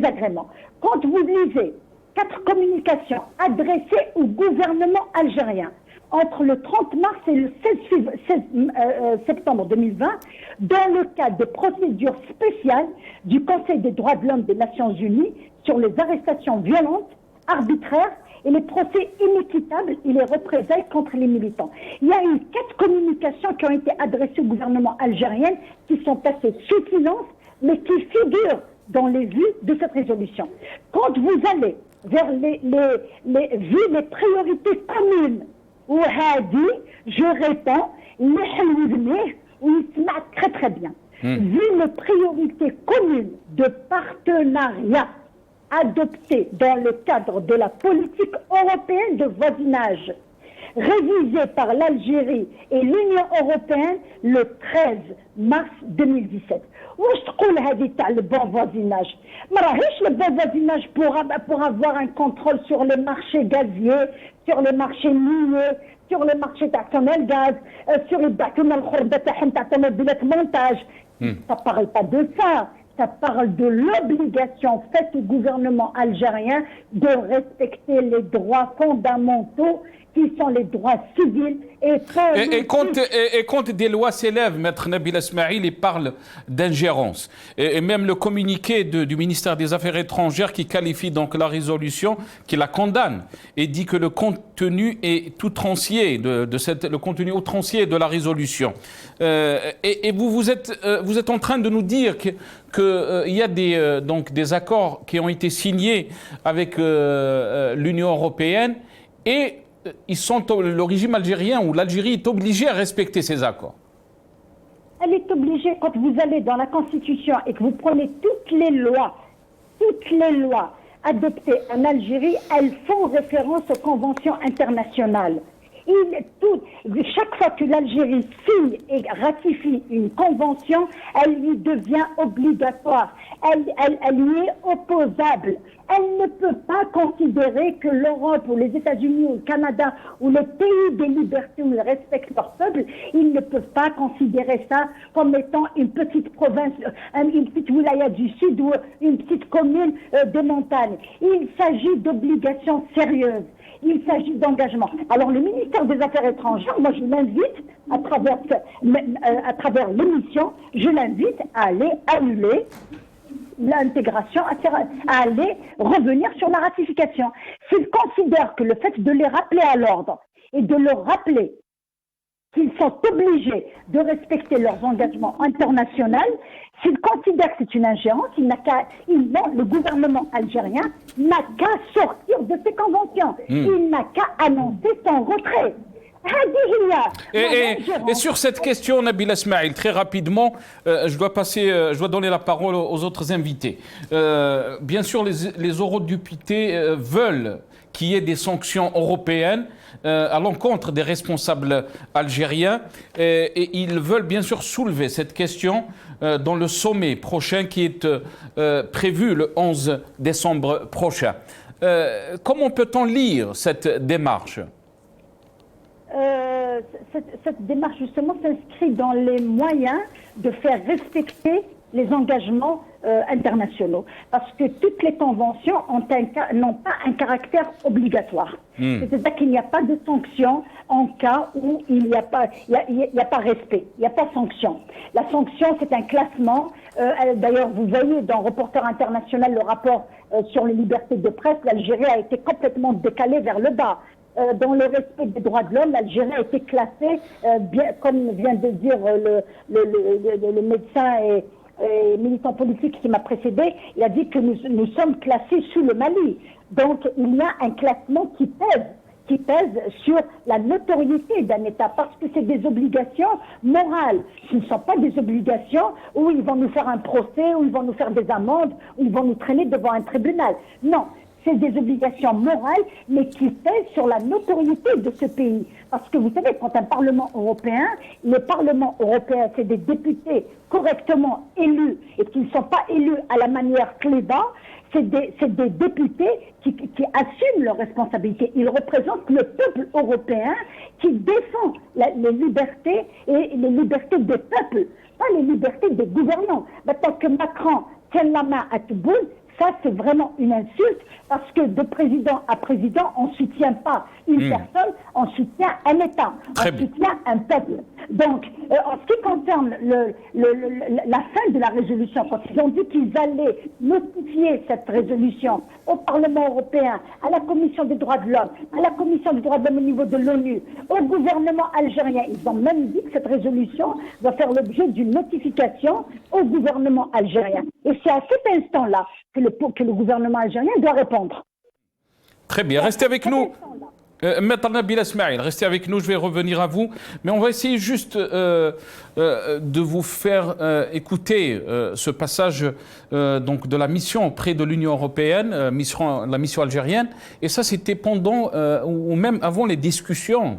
agréments. Quand vous lisez 4 communications adressées au gouvernement algérien entre le 30 mars et le 16 septembre 2020, dans le cadre de procédures spéciales du Conseil des droits de l'homme des Nations Unies sur les arrestations violentes, arbitraires et les procès inéquitables et les représailles contre les militants. Il y a eu 4 communications qui ont été adressées au gouvernement algérien qui sont passées sous silence, mais qui figurent dans les vues de cette résolution. Quand vous allez vers les priorités communes, je réponds, très très bien. Vu les priorités communes de partenariat adoptées dans le cadre de la politique européenne de voisinage, révisée par l'Algérie et l'Union européenne le 13 mars 2017. واش تقول هذه تاع le bon voisinage؟ ما راهيش le bon voisinage pour avoir un contrôle sur les marchés gaziers, sur les marchés miniers, sur les marchés تاع ثمن gaz, sur les bâtiments الخردة تاعهم تاع طوموبيلات montage. Ça parle pas de ça. Ça parle de l'obligation faite au gouvernement algérien de respecter les droits fondamentaux qui sont les droits civils et quand des lois s'élèvent, Maître Nabil Esmaïl, il parle d'ingérence. Et même le communiqué du ministère des Affaires étrangères qui qualifie donc la résolution, qui la condamne, et dit que le contenu est outrancier le contenu outrancier de la résolution. Et vous êtes en train de nous dire qu'il y a des accords qui ont été signés avec l'Union européenne et le régime algérien ou l'Algérie est obligé à respecter ces accords. Elle est obligée, quand vous allez dans la Constitution et que vous prenez toutes les lois adoptées en Algérie, elles font référence aux conventions internationales. Chaque fois que l'Algérie signe et ratifie une convention, elle lui devient obligatoire. Elle y est opposable. Elle ne peut pas considérer que l'Europe ou les États-Unis ou le Canada ou les pays des libertés où ils respectent leur peuple, ils ne peuvent pas considérer ça comme étant une petite province, une petite wilaya du Sud ou une petite commune des montagnes. Il s'agit d'obligations sérieuses. Il s'agit d'engagement. Alors le ministère des Affaires étrangères, moi je l'invite, à travers l'émission, je l'invite à aller annuler l'intégration, à aller revenir sur la ratification. S'il considère que le fait de les rappeler à l'ordre et de leur rappeler qu'ils sont obligés de respecter leurs engagements internationaux, s'il considère que c'est une ingérence, le gouvernement algérien n'a qu'à sortir de ces conventions. Il n'a qu'à annoncer son retrait. Et sur cette question, Nabil Esmaïl, très rapidement, je dois donner la parole aux autres invités. Bien sûr, les eurodéputés veulent qu'il y ait des sanctions européennes à l'encontre des responsables algériens et ils veulent bien sûr soulever cette question dans le sommet prochain qui est prévu le 11 décembre prochain. Comment peut-on lire cette démarche ? Cette démarche, justement, s'inscrit dans les moyens de faire respecter les engagements internationaux. Parce que toutes les conventions n'ont pas un caractère obligatoire. C'est-à-dire qu'il n'y a pas de sanction en cas où il n'y a pas respect, il n'y a pas sanction. La sanction, c'est un classement. D'ailleurs, vous voyez dans Reporter International le rapport sur les libertés de presse, l'Algérie a été complètement décalée vers le bas. Dans le respect des droits de l'homme, l'Algérie a été classée, bien, comme vient de dire le médecin et militant politique qui m'a précédé, il a dit que nous sommes classés sous le Mali. Donc il y a un classement qui pèse sur la notoriété d'un État, parce que c'est des obligations morales. Ce ne sont pas des obligations où ils vont nous faire un procès, où ils vont nous faire des amendes, où ils vont nous traîner devant un tribunal. Non, c'est des obligations morales, mais qui pèsent sur la notoriété de ce pays. Parce que vous savez, quand un Parlement européen, le Parlement européen, c'est des députés correctement élus et qui ne sont pas élus à la manière Cléba, c'est des députés qui assument leurs responsabilités. Ils représentent le peuple européen qui défend les libertés et les libertés des peuples, pas les libertés des gouvernants. Maintenant que Macron tienne la main à Tebboune, ça, c'est vraiment une insulte, parce que de président à président, on ne soutient pas une personne, on soutient un État, on soutient un peuple. Donc, en ce qui concerne la fin de la résolution, quand ils ont dit qu'ils allaient notifier cette résolution au Parlement européen, à la Commission des droits de l'homme, à la Commission des droits de l'homme au niveau de l'ONU, au gouvernement algérien, ils ont même dit que cette résolution va faire l'objet d'une notification au gouvernement algérien. Et c'est à cet instant-là que le gouvernement algérien doit répondre. Très bien, restez avec nous. Maître Nabil Esmaïl, restez avec nous, je vais revenir à vous. Mais on va essayer juste de vous faire écouter ce passage donc de la mission auprès de l'Union européenne, la mission algérienne. Et ça, c'était pendant ou même avant les discussions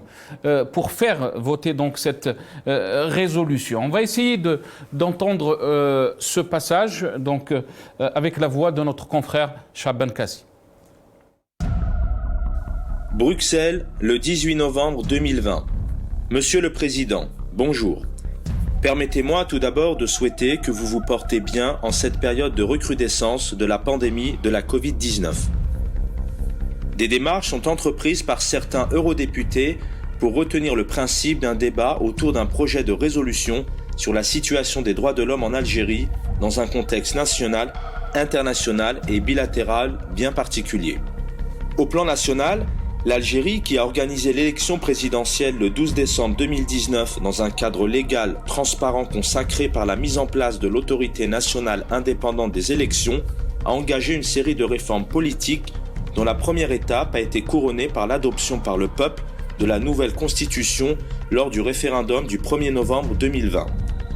pour faire voter donc cette résolution. On va essayer d'entendre ce passage donc, avec la voix de notre confrère Chaban Kassi. Bruxelles, le 18 novembre 2020. Monsieur le Président, bonjour. Permettez-moi tout d'abord de souhaiter que vous vous portez bien en cette période de recrudescence de la pandémie de la Covid-19. Des démarches sont entreprises par certains eurodéputés pour retenir le principe d'un débat autour d'un projet de résolution sur la situation des droits de l'homme en Algérie dans un contexte national, international et bilatéral bien particulier. Au plan national, l'Algérie, qui a organisé l'élection présidentielle le 12 décembre 2019 dans un cadre légal, transparent, consacré par la mise en place de l'autorité nationale indépendante des élections, a engagé une série de réformes politiques dont la première étape a été couronnée par l'adoption par le peuple de la nouvelle constitution lors du référendum du 1er novembre 2020.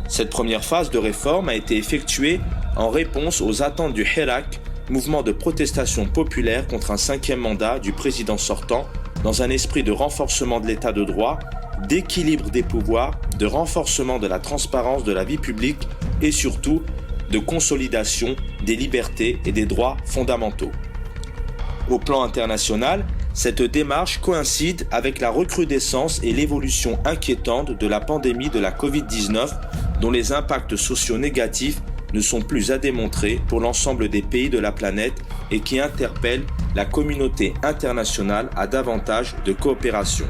Cette première phase de réforme a été effectuée en réponse aux attentes du Hirak, mouvement de protestation populaire contre un 5e mandat du président sortant, dans un esprit de renforcement de l'état de droit, d'équilibre des pouvoirs, de renforcement de la transparence de la vie publique et surtout de consolidation des libertés et des droits fondamentaux. Au plan international, cette démarche coïncide avec la recrudescence et l'évolution inquiétante de la pandémie de la Covid-19, dont les impacts sociaux négatifs ne sont plus à démontrer pour l'ensemble des pays de la planète et qui interpellent la communauté internationale à davantage de coopération.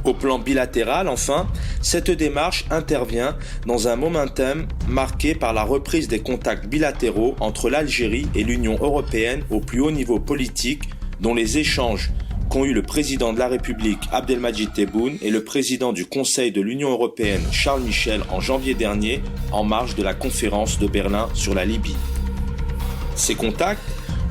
Au plan bilatéral, enfin, cette démarche intervient dans un momentum marqué par la reprise des contacts bilatéraux entre l'Algérie et l'Union européenne au plus haut niveau politique, dont les échanges qu'ont eu le président de la République Abdelmadjid Tebboune et le président du Conseil de l'Union européenne Charles Michel en janvier dernier, en marge de la conférence de Berlin sur la Libye. Ces contacts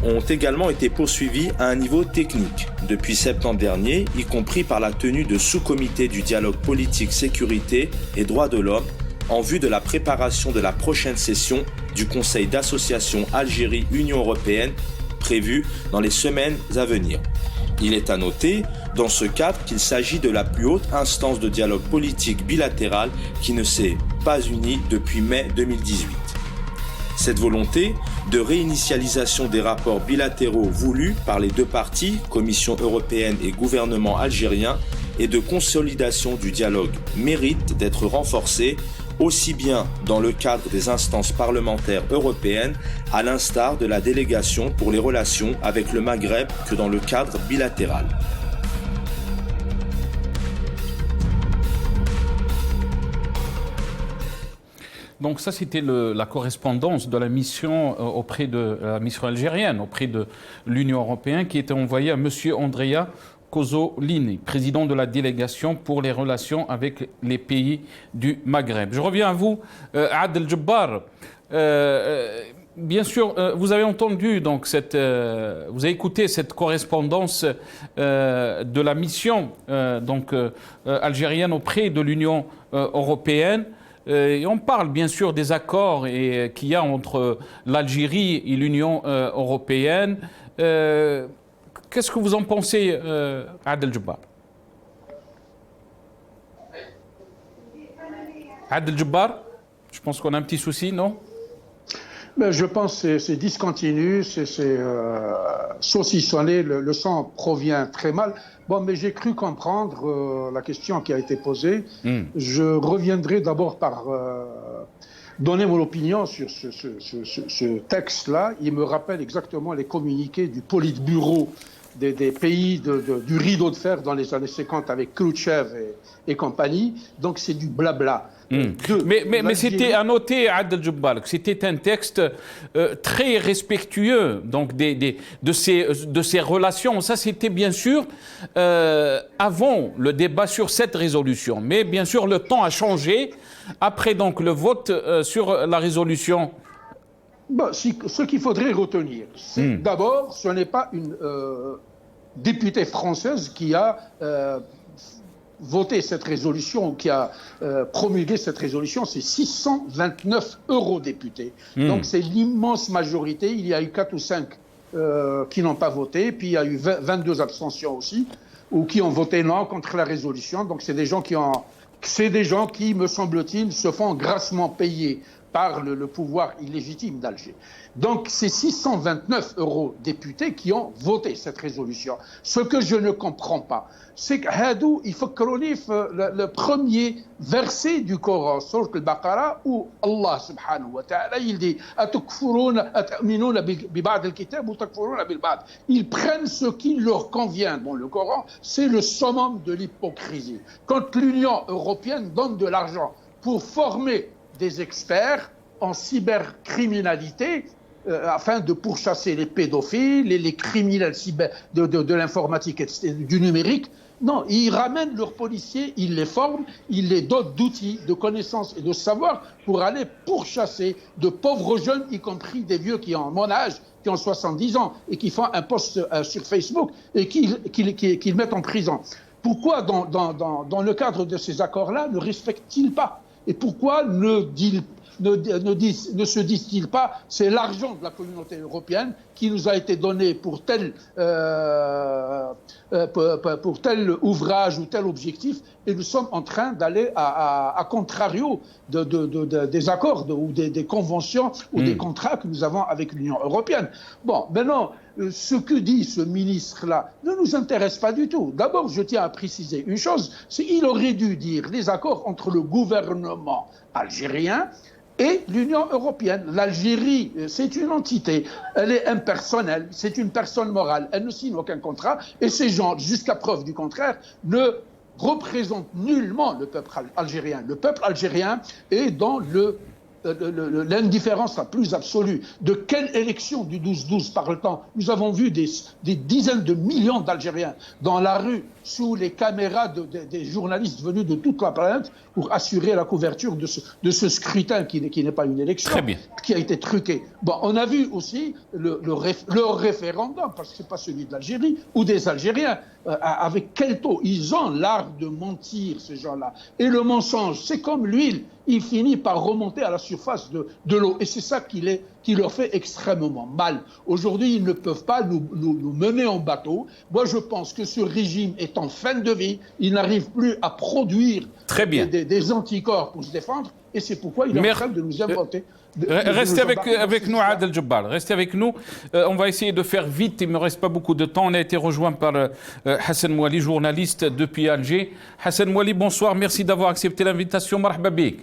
ont également été poursuivis à un niveau technique depuis septembre dernier, y compris par la tenue de sous-comités du dialogue politique, sécurité et droits de l'homme en vue de la préparation de la prochaine session du Conseil d'association Algérie-Union européenne prévue dans les semaines à venir. Il est à noter, dans ce cadre, qu'il s'agit de la plus haute instance de dialogue politique bilatéral qui ne s'est pas unie depuis mai 2018. Cette volonté de réinitialisation des rapports bilatéraux voulus par les deux parties, Commission européenne et gouvernement algérien, et de consolidation du dialogue mérite d'être renforcée aussi bien dans le cadre des instances parlementaires européennes, à l'instar de la délégation pour les relations avec le Maghreb, que dans le cadre bilatéral. Donc ça, c'était la correspondance de la mission auprès de la mission algérienne, auprès de l'Union européenne, qui était envoyée à M. Andrea Cozzolini, président de la délégation pour les relations avec les pays du Maghreb. Je reviens à vous, Adel Jabbar. Bien sûr, vous avez entendu, donc, vous avez écouté cette correspondance de la mission algérienne auprès de l'Union européenne. Et on parle bien sûr des accords qu'il y a entre l'Algérie et l'Union européenne. Qu'est-ce que vous en pensez, Adel Jabbar? Adel Jabbar, je pense qu'on a un petit souci, non? Mais je pense que c'est discontinu, c'est saucissonné, le son provient très mal. Bon, mais j'ai cru comprendre la question qui a été posée. Je reviendrai d'abord par donner mon opinion sur ce texte-là. Il me rappelle exactement les communiqués du Politburo des pays du rideau de fer dans les années 50 avec Khrouchtchev et compagnie. Donc c'est du blabla. Mais c'était à noter, Adel Jabbar, que c'était un texte très respectueux donc de ces relations. Ça, c'était bien sûr avant le débat sur cette résolution. Mais bien sûr, le temps a changé après donc le vote sur la résolution. Bon, ce qu'il faudrait retenir, c'est d'abord, ce n'est pas une députée française qui a voté cette résolution, qui a promulgué cette résolution, c'est 629 eurodéputés. Donc c'est l'immense majorité. Il y a eu 4 ou 5 qui n'ont pas voté, puis il y a eu 22 abstentions aussi, ou qui ont voté non contre la résolution. Donc c'est des gens qui, me semble-t-il, se font grassement payer par le pouvoir illégitime d'Alger. Donc, c'est 629 eurodéputés qui ont voté cette résolution. Ce que je ne comprends pas, c'est que Hadou, il faut le premier verset du Coran, Sourate al-Baqarah, où Allah subhanahu wa ta'ala, il dit ils prennent ce qui leur convient. Bon, le Coran, c'est le summum de l'hypocrisie. Quand l'Union européenne donne de l'argent pour former des experts en cybercriminalité afin de pourchasser les pédophiles et les criminels de l'informatique et du numérique. Non, ils ramènent leurs policiers, ils les forment, ils les dotent d'outils, de connaissances et de savoir pour aller pourchasser de pauvres jeunes, y compris des vieux qui ont mon âge, qui ont 70 ans et qui font un post sur Facebook et qu'ils mettent en prison. Pourquoi, dans le cadre de ces accords-là, ne respectent-ils pas? Et pourquoi ne se disent-ils pas c'est l'argent de la communauté européenne qui nous a été donné pour tel ouvrage ou tel objectif, et nous sommes en train d'aller à contrario des accords ou des conventions ou des contrats que nous avons avec l'Union européenne. Bon, maintenant, ce que dit ce ministre-là ne nous intéresse pas du tout. D'abord, je tiens à préciser une chose, c'est qu'il aurait dû dire les accords entre le gouvernement algérien et l'Union européenne. L'Algérie, c'est une entité, elle est impersonnelle, c'est une personne morale, elle ne signe aucun contrat, et ces gens, jusqu'à preuve du contraire, ne représentent nullement le peuple algérien. Le peuple algérien est dans l'indifférence la plus absolue. De quelle élection du 12-12 parle-t-on? Nous avons vu des dizaines de millions d'Algériens dans la rue sous les caméras des journalistes venus de toute la planète pour assurer la couverture de ce scrutin qui n'est pas une élection, qui a été truqué. Bon, on a vu aussi leur référendum, parce que ce n'est pas celui de l'Algérie, ou des Algériens. Avec quel taux? Ils ont l'art de mentir, ces gens-là. Et le mensonge, c'est comme l'huile, il finit par remonter à la surface de l'eau. Et c'est ça qui leur fait extrêmement mal. Aujourd'hui, ils ne peuvent pas nous mener en bateau. Moi, je pense que ce régime est en fin de vie. Il n'arrive plus à produire des anticorps pour se défendre. Et c'est pourquoi il est en train de nous inventer. Restez avec nous, Adel Jabbar. Restez avec nous. On va essayer de faire vite. Il ne me reste pas beaucoup de temps. On a été rejoint par Hassan Mouali, journaliste depuis Alger. Hassan Mouali, bonsoir. Merci d'avoir accepté l'invitation. Marhaba bik.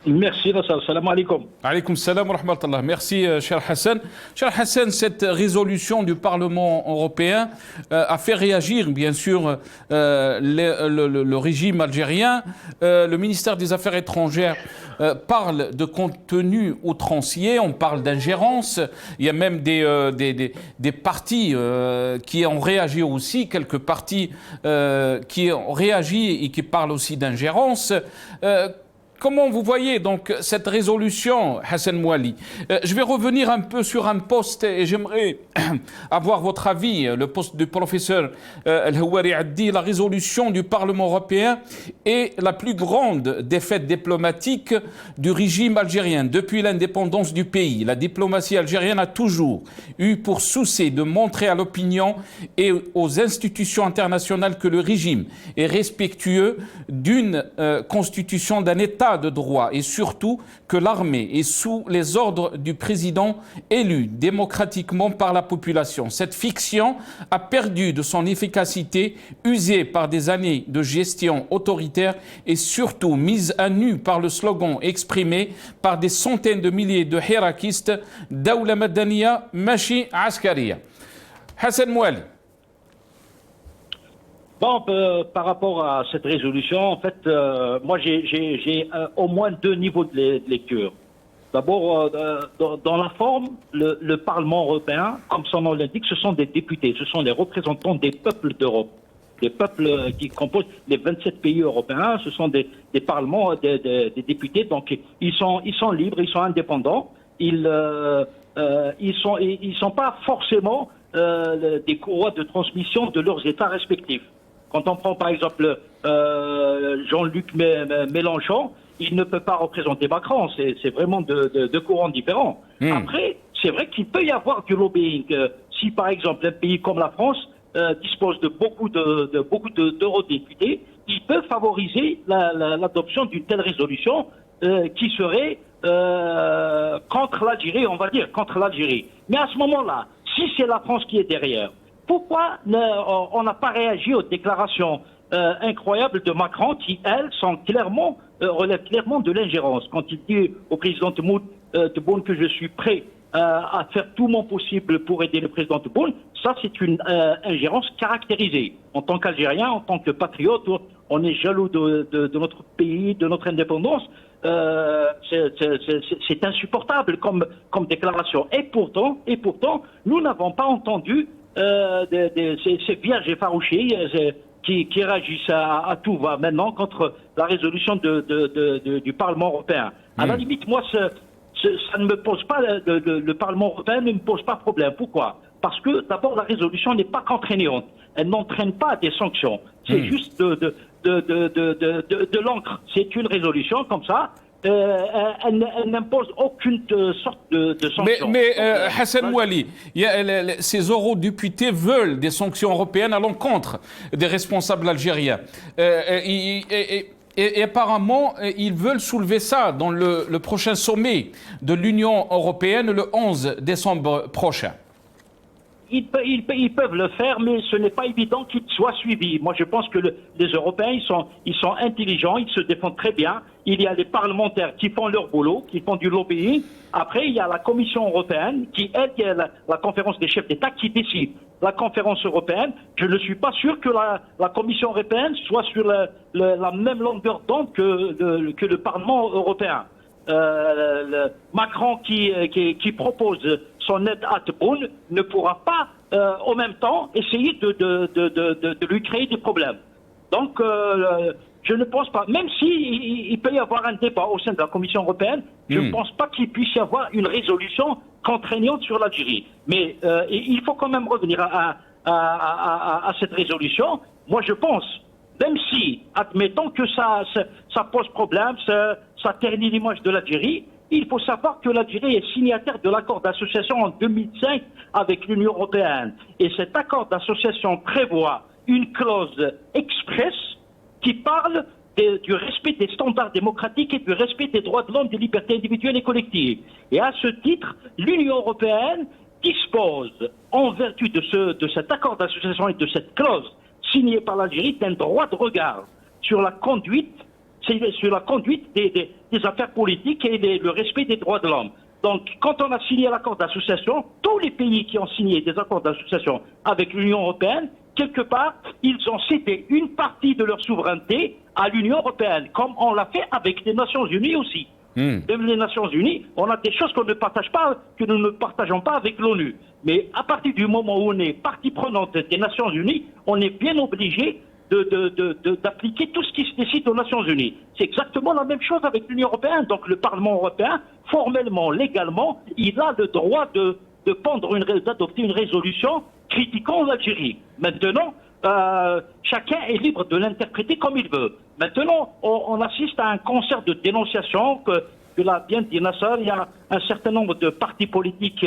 Merci, salam alaikum. Alaykoum salam wa rahmatullah. Merci, cher Hassan. Cher Hassan, cette résolution du Parlement européen a fait réagir, bien sûr, le régime algérien. Le ministère des Affaires étrangères parle de contenu outrancier, on parle d'ingérence. Il y a même des partis qui ont réagi aussi, quelques partis qui ont réagi et qui parlent aussi d'ingérence. Comment vous voyez donc cette résolution, Hassan Mouali? Je vais revenir un peu sur un poste et j'aimerais avoir votre avis. Le poste du professeur El-Houari a dit la résolution du Parlement européen est la plus grande défaite diplomatique du régime algérien depuis l'indépendance du pays. La diplomatie algérienne a toujours eu pour souci de montrer à l'opinion et aux institutions internationales que le régime est respectueux d'une constitution d'un État de droit et surtout que l'armée est sous les ordres du président élu démocratiquement par la population. Cette fiction a perdu de son efficacité, usée par des années de gestion autoritaire et surtout mise à nu par le slogan exprimé par des centaines de milliers de hirakistes Dawla Madaniya Machi Askariya. Hassan Mouali. Bon, par rapport à cette résolution, en fait, moi j'ai au moins deux niveaux de lecture. D'abord, dans la forme, le Parlement européen, comme son nom l'indique, ce sont des députés, ce sont les représentants des peuples d'Europe. Des peuples qui composent les 27 pays européens, ce sont des parlements, des députés, donc ils sont libres, ils sont indépendants, ils sont pas forcément des courroies de transmission de leurs États respectifs. Quand on prend par exemple Jean-Luc Mélenchon, il ne peut pas représenter Macron, c'est vraiment deux courants différents. Après, c'est vrai qu'il peut y avoir du lobbying. Si par exemple un pays comme la France dispose de beaucoup d'eurodéputés, il peut favoriser l'adoption d'une telle résolution qui serait contre l'Algérie, on va dire, contre l'Algérie. Mais à ce moment-là, si c'est la France qui est derrière, pourquoi on n'a pas réagi aux déclarations incroyables de Macron qui, elles, relèvent clairement de l'ingérence? Quand il dit au président Tebboune que je suis prêt à faire tout mon possible pour aider le président Tebboune, ça c'est une ingérence caractérisée. En tant qu'Algérien, en tant que patriote, on est jaloux de notre pays, de notre indépendance. C'est insupportable comme déclaration. Et pourtant, nous n'avons pas entendu ces vierges effarouchées qui réagissent à tout va maintenant contre la résolution du Parlement européen. À la limite, moi, ça ne me pose pas, le Parlement européen ne me pose pas problème. Pourquoi? Parce que d'abord, la résolution n'est pas contraignante. Elle n'entraîne pas des sanctions. C'est juste de l'encre. C'est une résolution comme ça. Elle n'impose aucune sorte de sanction. Mais Hassan Mouali, ces eurodéputés veulent des sanctions européennes à l'encontre des responsables algériens. Et apparemment, ils veulent soulever ça dans le prochain sommet de l'Union européenne le 11 décembre prochain. Ils peuvent le faire, mais ce n'est pas évident qu'ils soient suivis. Moi, je pense que les Européens, ils sont intelligents, ils se défendent très bien. Il y a les parlementaires qui font leur boulot, qui font du lobbying. Après, il y a la Commission européenne qui aide la conférence des chefs d'État qui décide. La conférence européenne, je ne suis pas sûr que la Commission européenne soit sur la même longueur d'onde que le Parlement européen. Macron qui propose son aide à Tebboune ne pourra pas en même temps essayer de lui créer des problèmes. Donc je ne pense pas, même il peut y avoir un débat au sein de la Commission européenne, je ne pense pas qu'il puisse y avoir une résolution contraignante sur l'Algérie. Mais il faut quand même revenir à cette résolution. Moi je pense, même si, admettons que ça pose problème, ça ternit l'image de l'Algérie, il faut savoir que l'Algérie est signataire de l'accord d'association en 2005 avec l'Union européenne. Et cet accord d'association prévoit une clause express qui parle du respect des standards démocratiques et du respect des droits de l'homme, des libertés individuelles et collectives. Et à ce titre, l'Union européenne dispose, en vertu de cet accord d'association et de cette clause signée par l'Algérie, d'un droit de regard sur la conduite, c'est sur la conduite des affaires politiques et le respect des droits de l'homme. Donc, quand on a signé l'accord d'association, tous les pays qui ont signé des accords d'association avec l'Union européenne, quelque part, ils ont cédé une partie de leur souveraineté à l'Union européenne, comme on l'a fait avec les Nations Unies aussi. Les Nations Unies, on a des choses qu'on ne partage pas, que nous ne partageons pas avec l'ONU. Mais à partir du moment où on est partie prenante des Nations Unies, on est bien obligé d'appliquer tout ce qui se décide aux Nations Unies. C'est exactement la même chose avec l'Union européenne. Donc le Parlement européen, formellement, légalement, il a le droit d'adopter une résolution critiquant l'Algérie. Maintenant, chacun est libre de l'interpréter comme il veut. Maintenant, on assiste à un concert de dénonciation que l'a bien dit Nasser. Il y a un certain nombre de partis politiques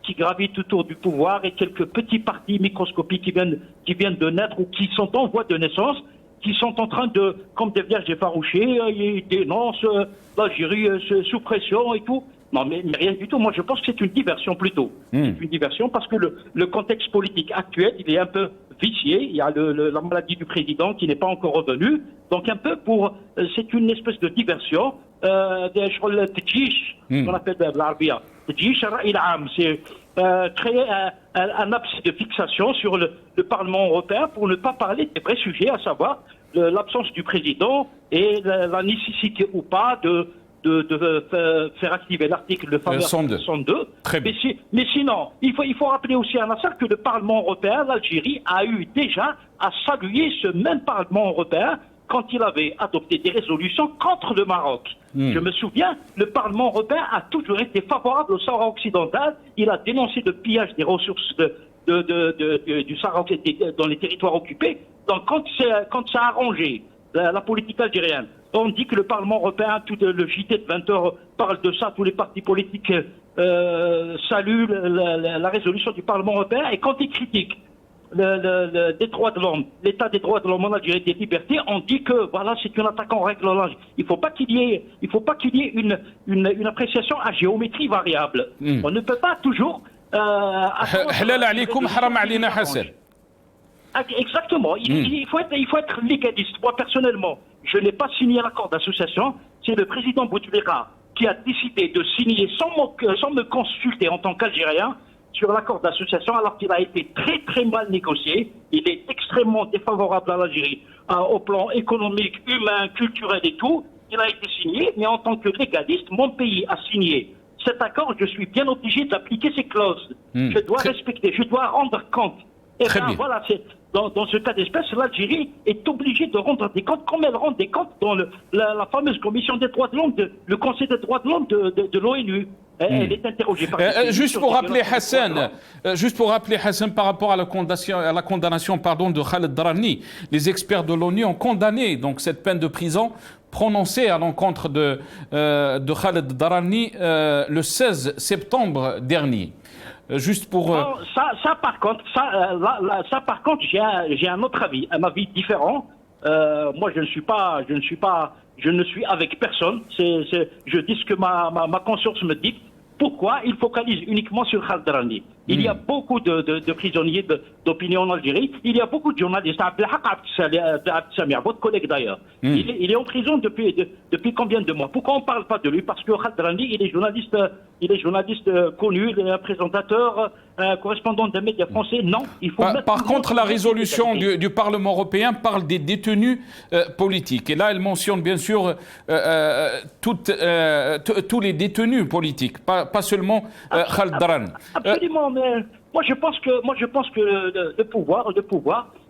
qui gravitent autour du pouvoir et quelques petits partis microscopiques qui viennent de naître ou qui sont en voie de naissance, qui sont en train de, comme des vierges effarouchées, ils dénoncent l'Algérie sous pression et tout. Non, mais rien du tout. Moi, je pense que c'est une diversion plutôt. C'est une diversion parce que le contexte politique actuel, il est un peu vicié. Il y a la maladie du président qui n'est pas encore revenue. Donc, un peu c'est une espèce de diversion. On appelle l'Arabia. C'est créer un axe de fixation sur le Parlement européen pour ne pas parler des vrais sujets, à savoir l'absence du président et la nécessité ou pas de faire activer l'article de fameux 102. Mais sinon, il faut rappeler aussi à Nasser que le Parlement européen, l'Algérie, a eu déjà à saluer ce même Parlement européen quand il avait adopté des résolutions contre le Maroc. Je me souviens, le Parlement européen a toujours été favorable au Sahara occidental. Il a dénoncé le pillage des ressources du Sahara dans les territoires occupés. Donc quand ça a arrangé la politique algérienne, on dit que le Parlement européen, tout le JT de 20h parle de ça, tous les partis politiques saluent la résolution du Parlement européen, et quand ils critiquent des droits de l'homme, l'état des droits de l'homme en Algérie, des libertés, on dit que voilà, c'est une attaque en règle. Il faut pas qu'il y ait une appréciation à géométrie variable. On ne peut pas toujours exactement. Il faut être légaliste. Moi, personnellement, je n'ai pas signé l'accord d'association. C'est le président Bouteflika qui a décidé de signer sans me consulter en tant qu'Algérien sur l'accord d'association, alors qu'il a été très très mal négocié. Il est extrêmement défavorable à l'Algérie au plan économique, humain, culturel et tout. Il a été signé, mais en tant que légaliste, mon pays a signé cet accord. Je suis bien obligé d'appliquer ces clauses. Je dois respecter, je dois rendre compte. Et voilà, dans ce cas d'espèce, l'Algérie est obligée de rendre des comptes comme elle rend des comptes dans la fameuse commission des droits de l'homme, le Conseil des droits de l'homme de l'ONU. Elle est interrogée par juste pour rappeler Hassan, par rapport à la condamnation de Khaled Drani, les experts de l'ONU ont condamné donc cette peine de prison prononcée à l'encontre de Khaled Drani le 16 septembre dernier. Juste pour ça par contre, j'ai un autre avis, un avis différent. Moi, je ne suis avec personne. Je dis ce que ma conscience me dit. Pourquoi il focalise uniquement sur Khaled Drani? Il y a beaucoup de prisonniers d'opinion en Algérie. Il y a beaucoup de journalistes. Abdelsamir, votre collègue d'ailleurs. Il est en prison depuis combien de mois? Pourquoi on ne parle pas de lui? Parce que Khaled Drani, il est journaliste connu, présentateur, correspondant des médias français. Non, il faut par contre, la résolution du Parlement européen parle des détenus politiques. Et là, elle mentionne bien sûr tous les détenus politiques, pas seulement Khaled Drani. Absolument. Moi, je pense que le pouvoir,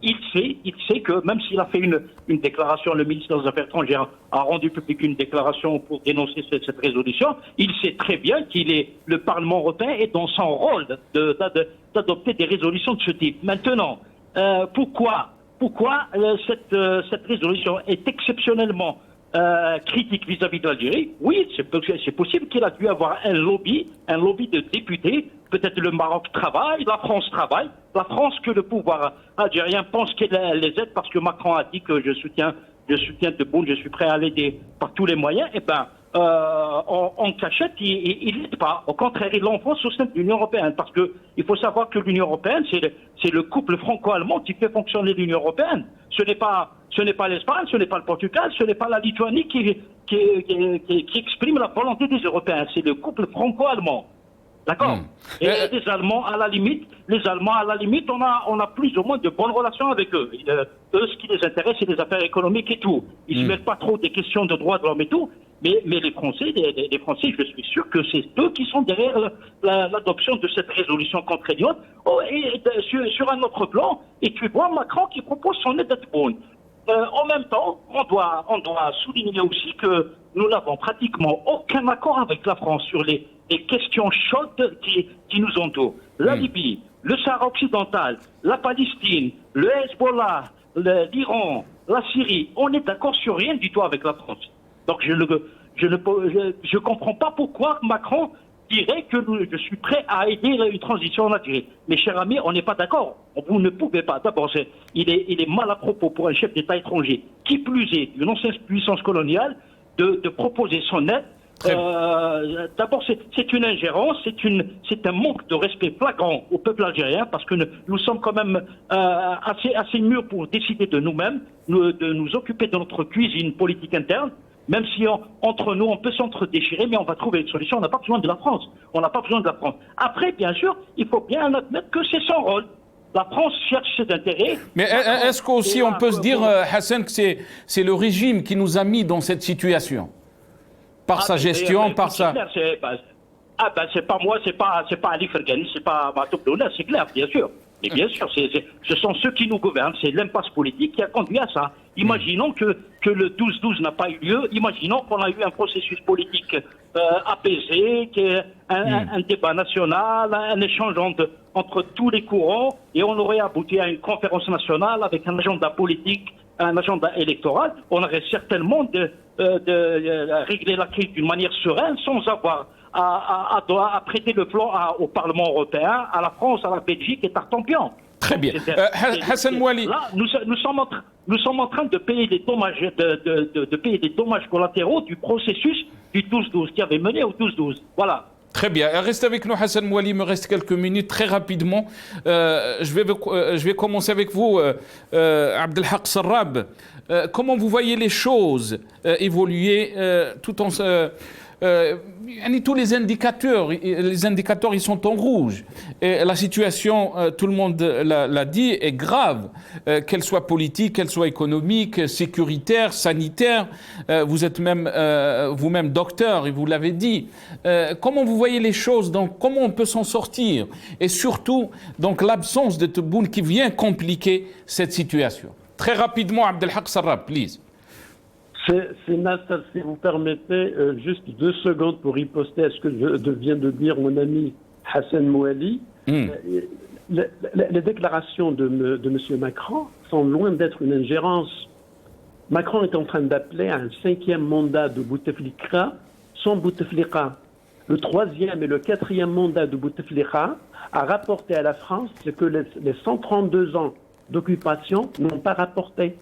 il sait que même s'il a fait une déclaration, le ministre des Affaires étrangères a rendu public une déclaration pour dénoncer cette résolution, il sait très bien le Parlement européen est dans son rôle d'adopter des résolutions de ce type. Maintenant, pourquoi cette résolution est exceptionnellement critique vis-à-vis de l'Algérie? Oui, c'est possible qu'il a dû avoir un lobby de députés. Peut-être le Maroc travaille, la France travaille. La France, que le pouvoir algérien pense qu'elle les aide parce que Macron a dit que je soutiens Tebboune, je suis prêt à l'aider par tous les moyens. Eh bien, en cachette, il n'aide pas. Au contraire, il l'enfonce au sein de l'Union européenne. Parce qu'il faut savoir que l'Union européenne, c'est le couple franco-allemand qui fait fonctionner l'Union européenne. Ce n'est pas Ce n'est pas l'Espagne, ce n'est pas le Portugal, ce n'est pas la Lituanie qui exprime la volonté des Européens. C'est le couple franco-allemand. D'accord. Et les Allemands, à la limite, on a plus ou moins de bonnes relations avec eux. Eux, ce qui les intéresse, c'est les affaires économiques et tout. Ils ne se mêlent pas trop des questions de droits de l'homme et tout. Mais les Français, je suis sûr que c'est eux qui sont derrière l'adoption de cette résolution contraignante. Et sur un autre plan, et tu vois Macron qui propose son aide à bonne. En même temps, on doit souligner aussi que nous n'avons pratiquement aucun accord avec la France sur les questions chaudes qui nous entourent. La Libye, le Sahara occidental, la Palestine, le Hezbollah, l'Iran, la Syrie, on n'est d'accord sur rien du tout avec la France. Donc je ne comprends pas pourquoi Macron dirait que je suis prêt à aider une transition en Algérie. Mes chers amis, on n'est pas d'accord. Vous ne pouvez pas. D'abord, il est mal à propos pour un chef d'État étranger, qui plus est d'une ancienne puissance coloniale, de proposer son aide. D'abord, c'est une ingérence, c'est un manque de respect flagrant au peuple algérien, parce que nous sommes quand même assez mûrs pour décider de nous-mêmes, de nous occuper de notre cuisine politique interne. Même si entre nous, on peut s'entre-déchirer, mais on va trouver une solution. On n'a pas besoin de la France. Après, bien sûr, il faut bien admettre que c'est son rôle. La France cherche ses intérêts. Mais est-ce qu'aussi on peut se dire, Hassan, que c'est le régime qui nous a mis dans cette situation? Par sa gestion, par sa... c'est pas moi, c'est pas Ali Fergani, c'est pas Matoub Doula, c'est clair, bien sûr. Mais bien sûr, ce sont ceux qui nous gouvernent, c'est l'impasse politique qui a conduit à ça. Imaginons que le 12-12 n'a pas eu lieu, imaginons qu'on a eu un processus politique apaisé, un débat national, un échange entre tous les courants, et on aurait abouti à une conférence nationale avec un agenda politique, un agenda électoral. On aurait certainement de régler la crise d'une manière sereine sans avoir à prêter le flanc au Parlement européen, à la France, à la Belgique et Tartampion. Très bien. Hassan Mouali. Là, nous sommes en train de payer des dommages, de payer des dommages collatéraux du processus du 12-12 qui avait mené au 12-12. Voilà. Très bien. Reste avec nous, Hassan Mouali. Il me reste quelques minutes. Très rapidement, je vais commencer avec vous, Abdelhak Sarrab. Comment vous voyez les choses évoluer tout en... tous les indicateurs ils sont en rouge. Et la situation, tout le monde l'a dit, est grave, qu'elle soit politique, qu'elle soit économique, sécuritaire, sanitaire. Vous êtes même vous-même docteur et vous l'avez dit. Comment vous voyez les choses? Donc, comment on peut s'en sortir? Et surtout, donc l'absence de Tebboune qui vient compliquer cette situation. Très rapidement, Abdelhak Sarrab, please. C'est Nasser, si vous permettez, juste 2 secondes pour riposter à ce que vient de dire mon ami Hassan Mouali. Les déclarations de M. Macron sont loin d'être une ingérence. Macron est en train d'appeler à un 5e mandat de Bouteflika sans Bouteflika. Le 3e et le 4e mandat de Bouteflika a rapporté à la France ce que les 132 ans d'occupation n'ont pas rapporté.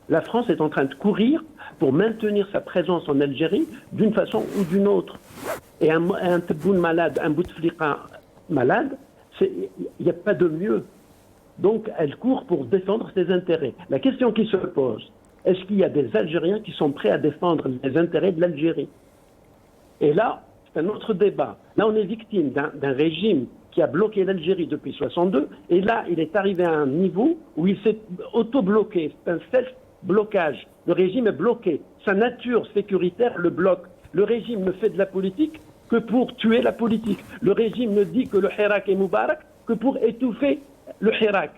La France est en train de courir pour maintenir sa présence en Algérie d'une façon ou d'une autre. Et un Tebboune malade, un Bouteflika malade, il n'y a pas de mieux. Donc elle court pour défendre ses intérêts. La question qui se pose, est-ce qu'il y a des Algériens qui sont prêts à défendre les intérêts de l'Algérie? Et là, c'est un autre débat. Là, on est victime d'un régime qui a bloqué l'Algérie depuis 1962, et là, il est arrivé à un niveau où il s'est auto-bloqué. C'est un self-blocage. Le régime est bloqué. Sa nature sécuritaire le bloque. Le régime ne fait de la politique que pour tuer la politique. Le régime ne dit que le Hirak est Moubarak que pour étouffer le Hirak.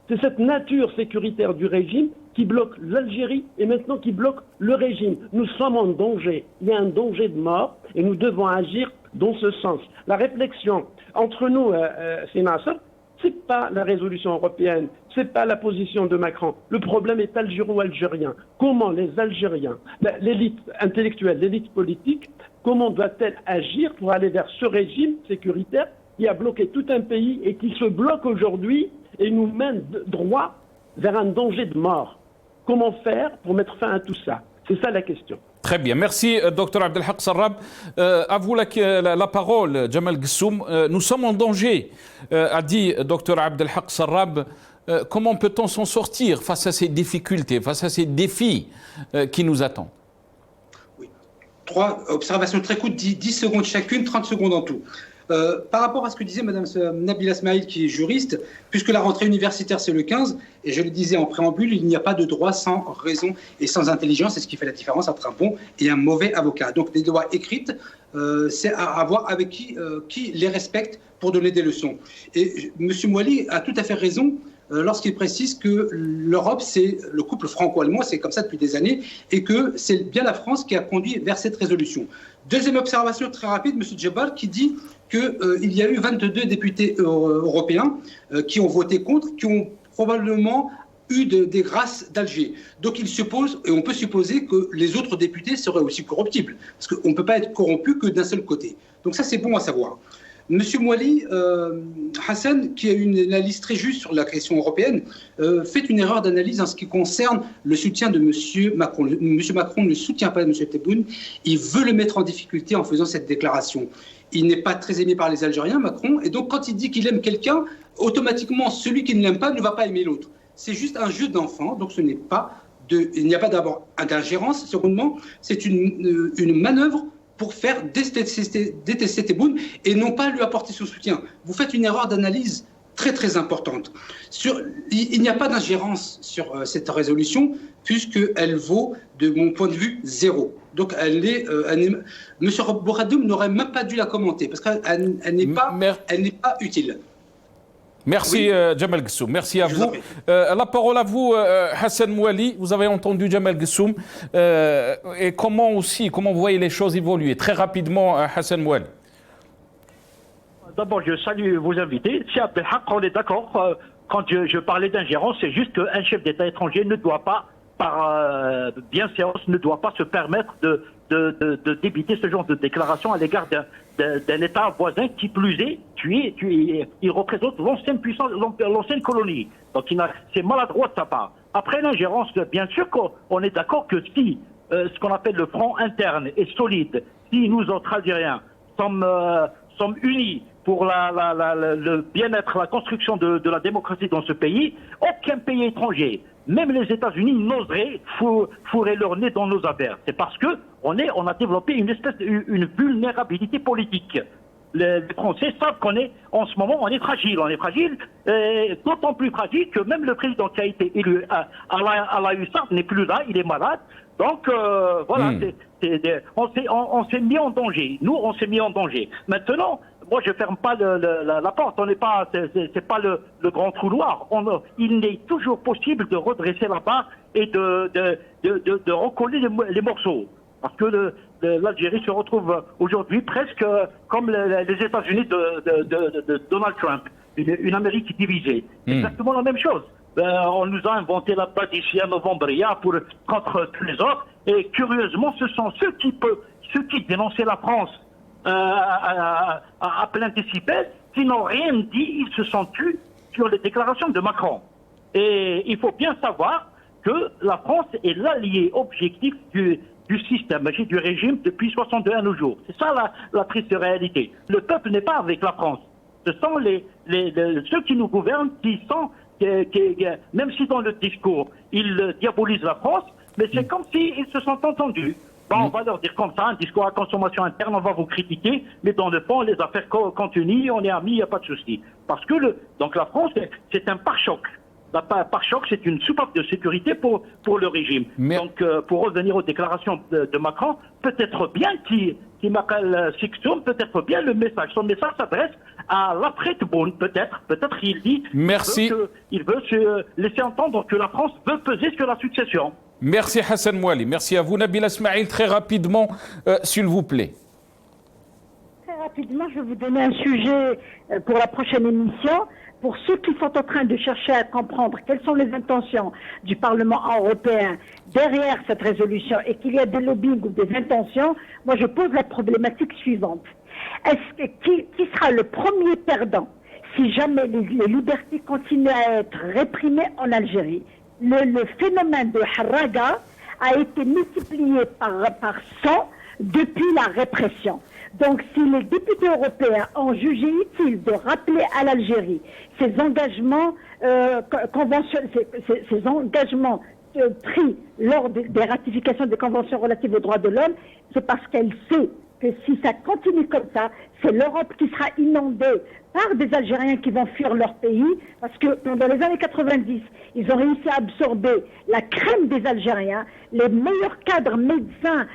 C'est cette nature sécuritaire du régime qui bloque l'Algérie et maintenant qui bloque le régime. Nous sommes en danger. Il y a un danger de mort et nous devons agir dans ce sens. La réflexion entre nous, c'est Nasser, c'est pas la résolution européenne, c'est pas la position de Macron. Le problème est algéro-algérien. Comment les Algériens, l'élite intellectuelle, l'élite politique, comment doit-elle agir pour aller vers ce régime sécuritaire qui a bloqué tout un pays et qui se bloque aujourd'hui et nous mène droit vers un danger de mort? Comment faire pour mettre fin à tout ça? C'est ça la question. Très bien, merci Dr Abdelhak Sarrab. À vous la parole, Jamal Gissoum. Nous sommes en danger, a dit Dr Abdelhak Sarrab. comment peut-on s'en sortir face à ces difficultés, face à ces défis qui nous attendent? Oui. 3 observations très courtes, 10 secondes chacune, 30 secondes en tout. Par rapport à ce que disait Mme Nabila Smaïl, qui est juriste, puisque la rentrée universitaire c'est le 15, et je le disais en préambule, il n'y a pas de droit sans raison et sans intelligence, c'est ce qui fait la différence entre un bon et un mauvais avocat. Donc les lois écrites, c'est à voir avec qui les respecte pour donner des leçons. Et M. Mouali a tout à fait raison lorsqu'il précise que l'Europe, c'est le couple franco-allemand, c'est comme ça depuis des années, et que c'est bien la France qui a conduit vers cette résolution. Deuxième observation très rapide, M. Djebbar, qui dit qu'il y a eu 22 députés européens qui ont voté contre, qui ont probablement eu des grâces d'Alger. Donc il suppose, et on peut supposer que les autres députés seraient aussi corruptibles, parce qu'on ne peut pas être corrompu que d'un seul côté. Donc ça, c'est bon à savoir. Monsieur Mouali, Hassan, qui a une analyse très juste sur la question européenne, fait une erreur d'analyse en ce qui concerne le soutien de M. Macron. M. Macron ne soutient pas M. Tebboune, il veut le mettre en difficulté en faisant cette déclaration. Il n'est pas très aimé par les Algériens, Macron, et donc quand il dit qu'il aime quelqu'un, automatiquement celui qui ne l'aime pas ne va pas aimer l'autre. C'est juste un jeu d'enfant, donc ce n'est pas il n'y a pas d'abord d'ingérence, secondement, c'est une manœuvre pour faire détester Tebboune et non pas lui apporter son soutien. Vous faites une erreur d'analyse très très importante. Il n'y a pas d'ingérence sur cette résolution puisqu'elle vaut, de mon point de vue, 0. Donc M. Bouradoum n'aurait même pas dû la commenter parce qu'elle n'est pas utile. Merci oui. Djemal Ghessoum, merci à vous. La parole à vous, Hassan Mouali. Vous avez entendu Djemal Ghessoum. Et comment vous voyez les choses évoluer? Très rapidement, Hassan Mouali. D'abord, je salue vos invités. Si Abdelhak, on est d'accord. Quand je parlais d'ingérence, c'est juste qu'un chef d'État étranger ne doit pas, par bienséance, ne doit pas se permettre de débiter ce genre de déclaration à l'égard d'un État voisin qui plus est, il représente l'ancienne puissance, l'ancienne colonie. Donc c'est maladroit de sa part. Après l'ingérence, bien sûr qu'on est d'accord que si ce qu'on appelle le front interne est solide, si nous autres Algériens sommes unis pour le bien-être, la construction de la démocratie dans ce pays, aucun pays étranger, même les États-Unis, n'oseraient fourrer leur nez dans nos affaires. C'est parce que on a développé une vulnérabilité politique. Les Français savent en ce moment, on est fragile, d'autant plus fragile que même le président qui a été élu à la USAR n'est plus là, il est malade. Donc voilà, on s'est mis en danger. Nous, on s'est mis en danger. Maintenant, moi, je ferme pas la porte. C'est pas le grand trou noir. Il est toujours possible de redresser la barre et de recoller les morceaux. Parce que l'Algérie se retrouve aujourd'hui presque comme les États-Unis de Donald Trump, une Amérique divisée. Exactement la même chose. On nous a inventé la Badicien Novembria contre tous les autres. Et curieusement, ce sont ceux qui dénonçaient la France à plein décibel, qui n'ont rien dit, ils se sont tus sur les déclarations de Macron. Et il faut bien savoir que la France est l'allié objectif du système, du régime depuis 62 à nos jours. C'est ça la triste réalité. Le peuple n'est pas avec la France. Ce sont ceux qui nous gouvernent qui sont, même si dans le discours, ils diabolisent la France, mais c'est comme s'ils se sont entendus. Bon, on va leur dire comme ça, un discours à consommation interne, on va vous critiquer, mais dans le fond, les affaires continuent, on est amis, il n'y a pas de souci. Parce que donc la France, c'est un pare-choc. La pare-choc, c'est une soupape de sécurité pour le régime. Donc, pour revenir aux déclarations de Macron, peut-être bien qu'il m'appelle Sixtoum, peut-être bien le message. Son message s'adresse à l'après-Tebboune, peut-être il dit qu'il veut se laisser entendre que la France veut peser sur la succession. Merci Hassan Mouali, merci à vous. Nabila Smaïl, très rapidement, s'il vous plaît. Très rapidement, je vais vous donner un sujet pour la prochaine émission. Pour ceux qui sont en train de chercher à comprendre quelles sont les intentions du Parlement européen derrière cette résolution et qu'il y a des lobbying ou des intentions, moi je pose la problématique suivante. Qui sera le premier perdant si jamais les libertés continuent à être réprimées en Algérie? Le phénomène de Harraga a été multiplié par 100 depuis la répression. Donc, si les députés européens ont jugé utile de rappeler à l'Algérie ces engagements ces engagements pris lors des ratifications des conventions relatives aux droits de l'homme, c'est parce qu'elle sait que si ça continue comme ça, c'est l'Europe qui sera inondée par des Algériens qui vont fuir leur pays, parce que pendant les années 90, ils ont réussi à absorber la crème des Algériens, les meilleurs cadres, médecins,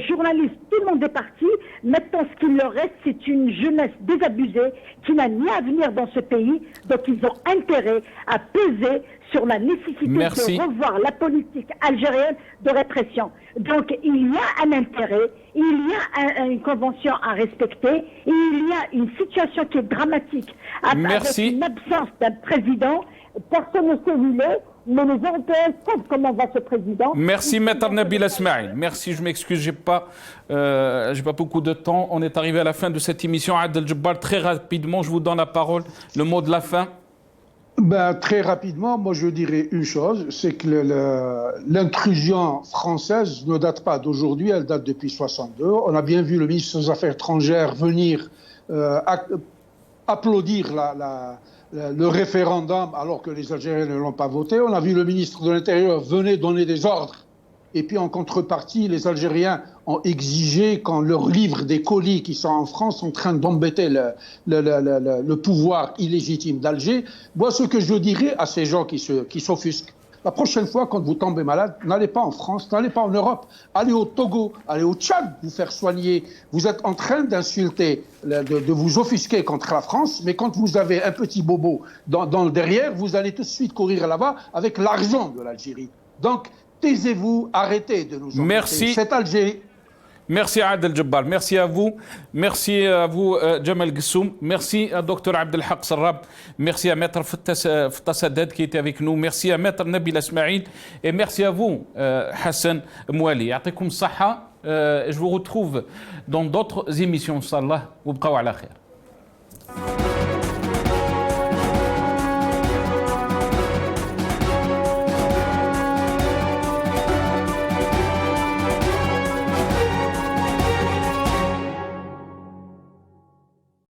journalistes, tout le monde est parti. Maintenant, ce qu'il leur reste, c'est une jeunesse désabusée qui n'a ni avenir dans ce pays, donc ils ont intérêt à peser sur la nécessité de revoir la politique algérienne de répression. Donc il y a un intérêt, il y a une convention à respecter, et il y a une situation qui est dramatique avec une absence d'un président. Personne ne sait où il est, mais les Européens savent comment va ce président. Merci, Maître Nabil Esmaïl. Merci, je m'excuse, j'ai pas beaucoup de temps. On est arrivé à la fin de cette émission. Adel Djebbar, très rapidement, je vous donne la parole. Le mot de la fin. Très rapidement, moi je dirais une chose, c'est que l'intrusion française ne date pas d'aujourd'hui, elle date depuis 1962. On a bien vu le ministre des Affaires étrangères venir applaudir le référendum alors que les Algériens ne l'ont pas voté. On a vu le ministre de l'Intérieur venir donner des ordres. Et puis en contrepartie, les Algériens ont exigé qu'on leur livre des colis qui sont en France en train d'embêter le pouvoir illégitime d'Alger. Moi, ce que je dirais à ces gens qui s'offusquent, la prochaine fois, quand vous tombez malade, n'allez pas en France, n'allez pas en Europe, allez au Togo, allez au Tchad vous faire soigner. Vous êtes en train d'insulter, de vous offusquer contre la France, mais quand vous avez un petit bobo dans le derrière, vous allez tout de suite courir là-bas avec l'argent de l'Algérie. Donc, taisez-vous, arrêtez de nous embêter. Merci. C'est Algérie. Merci Adel Djebbar, merci à vous Jamal Gessoum, merci à Dr Abdelhaq Sarrab, merci à Maître Fta Saddad qui était avec nous, merci à Maître Nabil Esmaïl et merci à vous Hassan Mouali. Ya'tikoum Saha, je vous retrouve dans d'autres émissions, Inch'Allah, wa bqaw ala khair.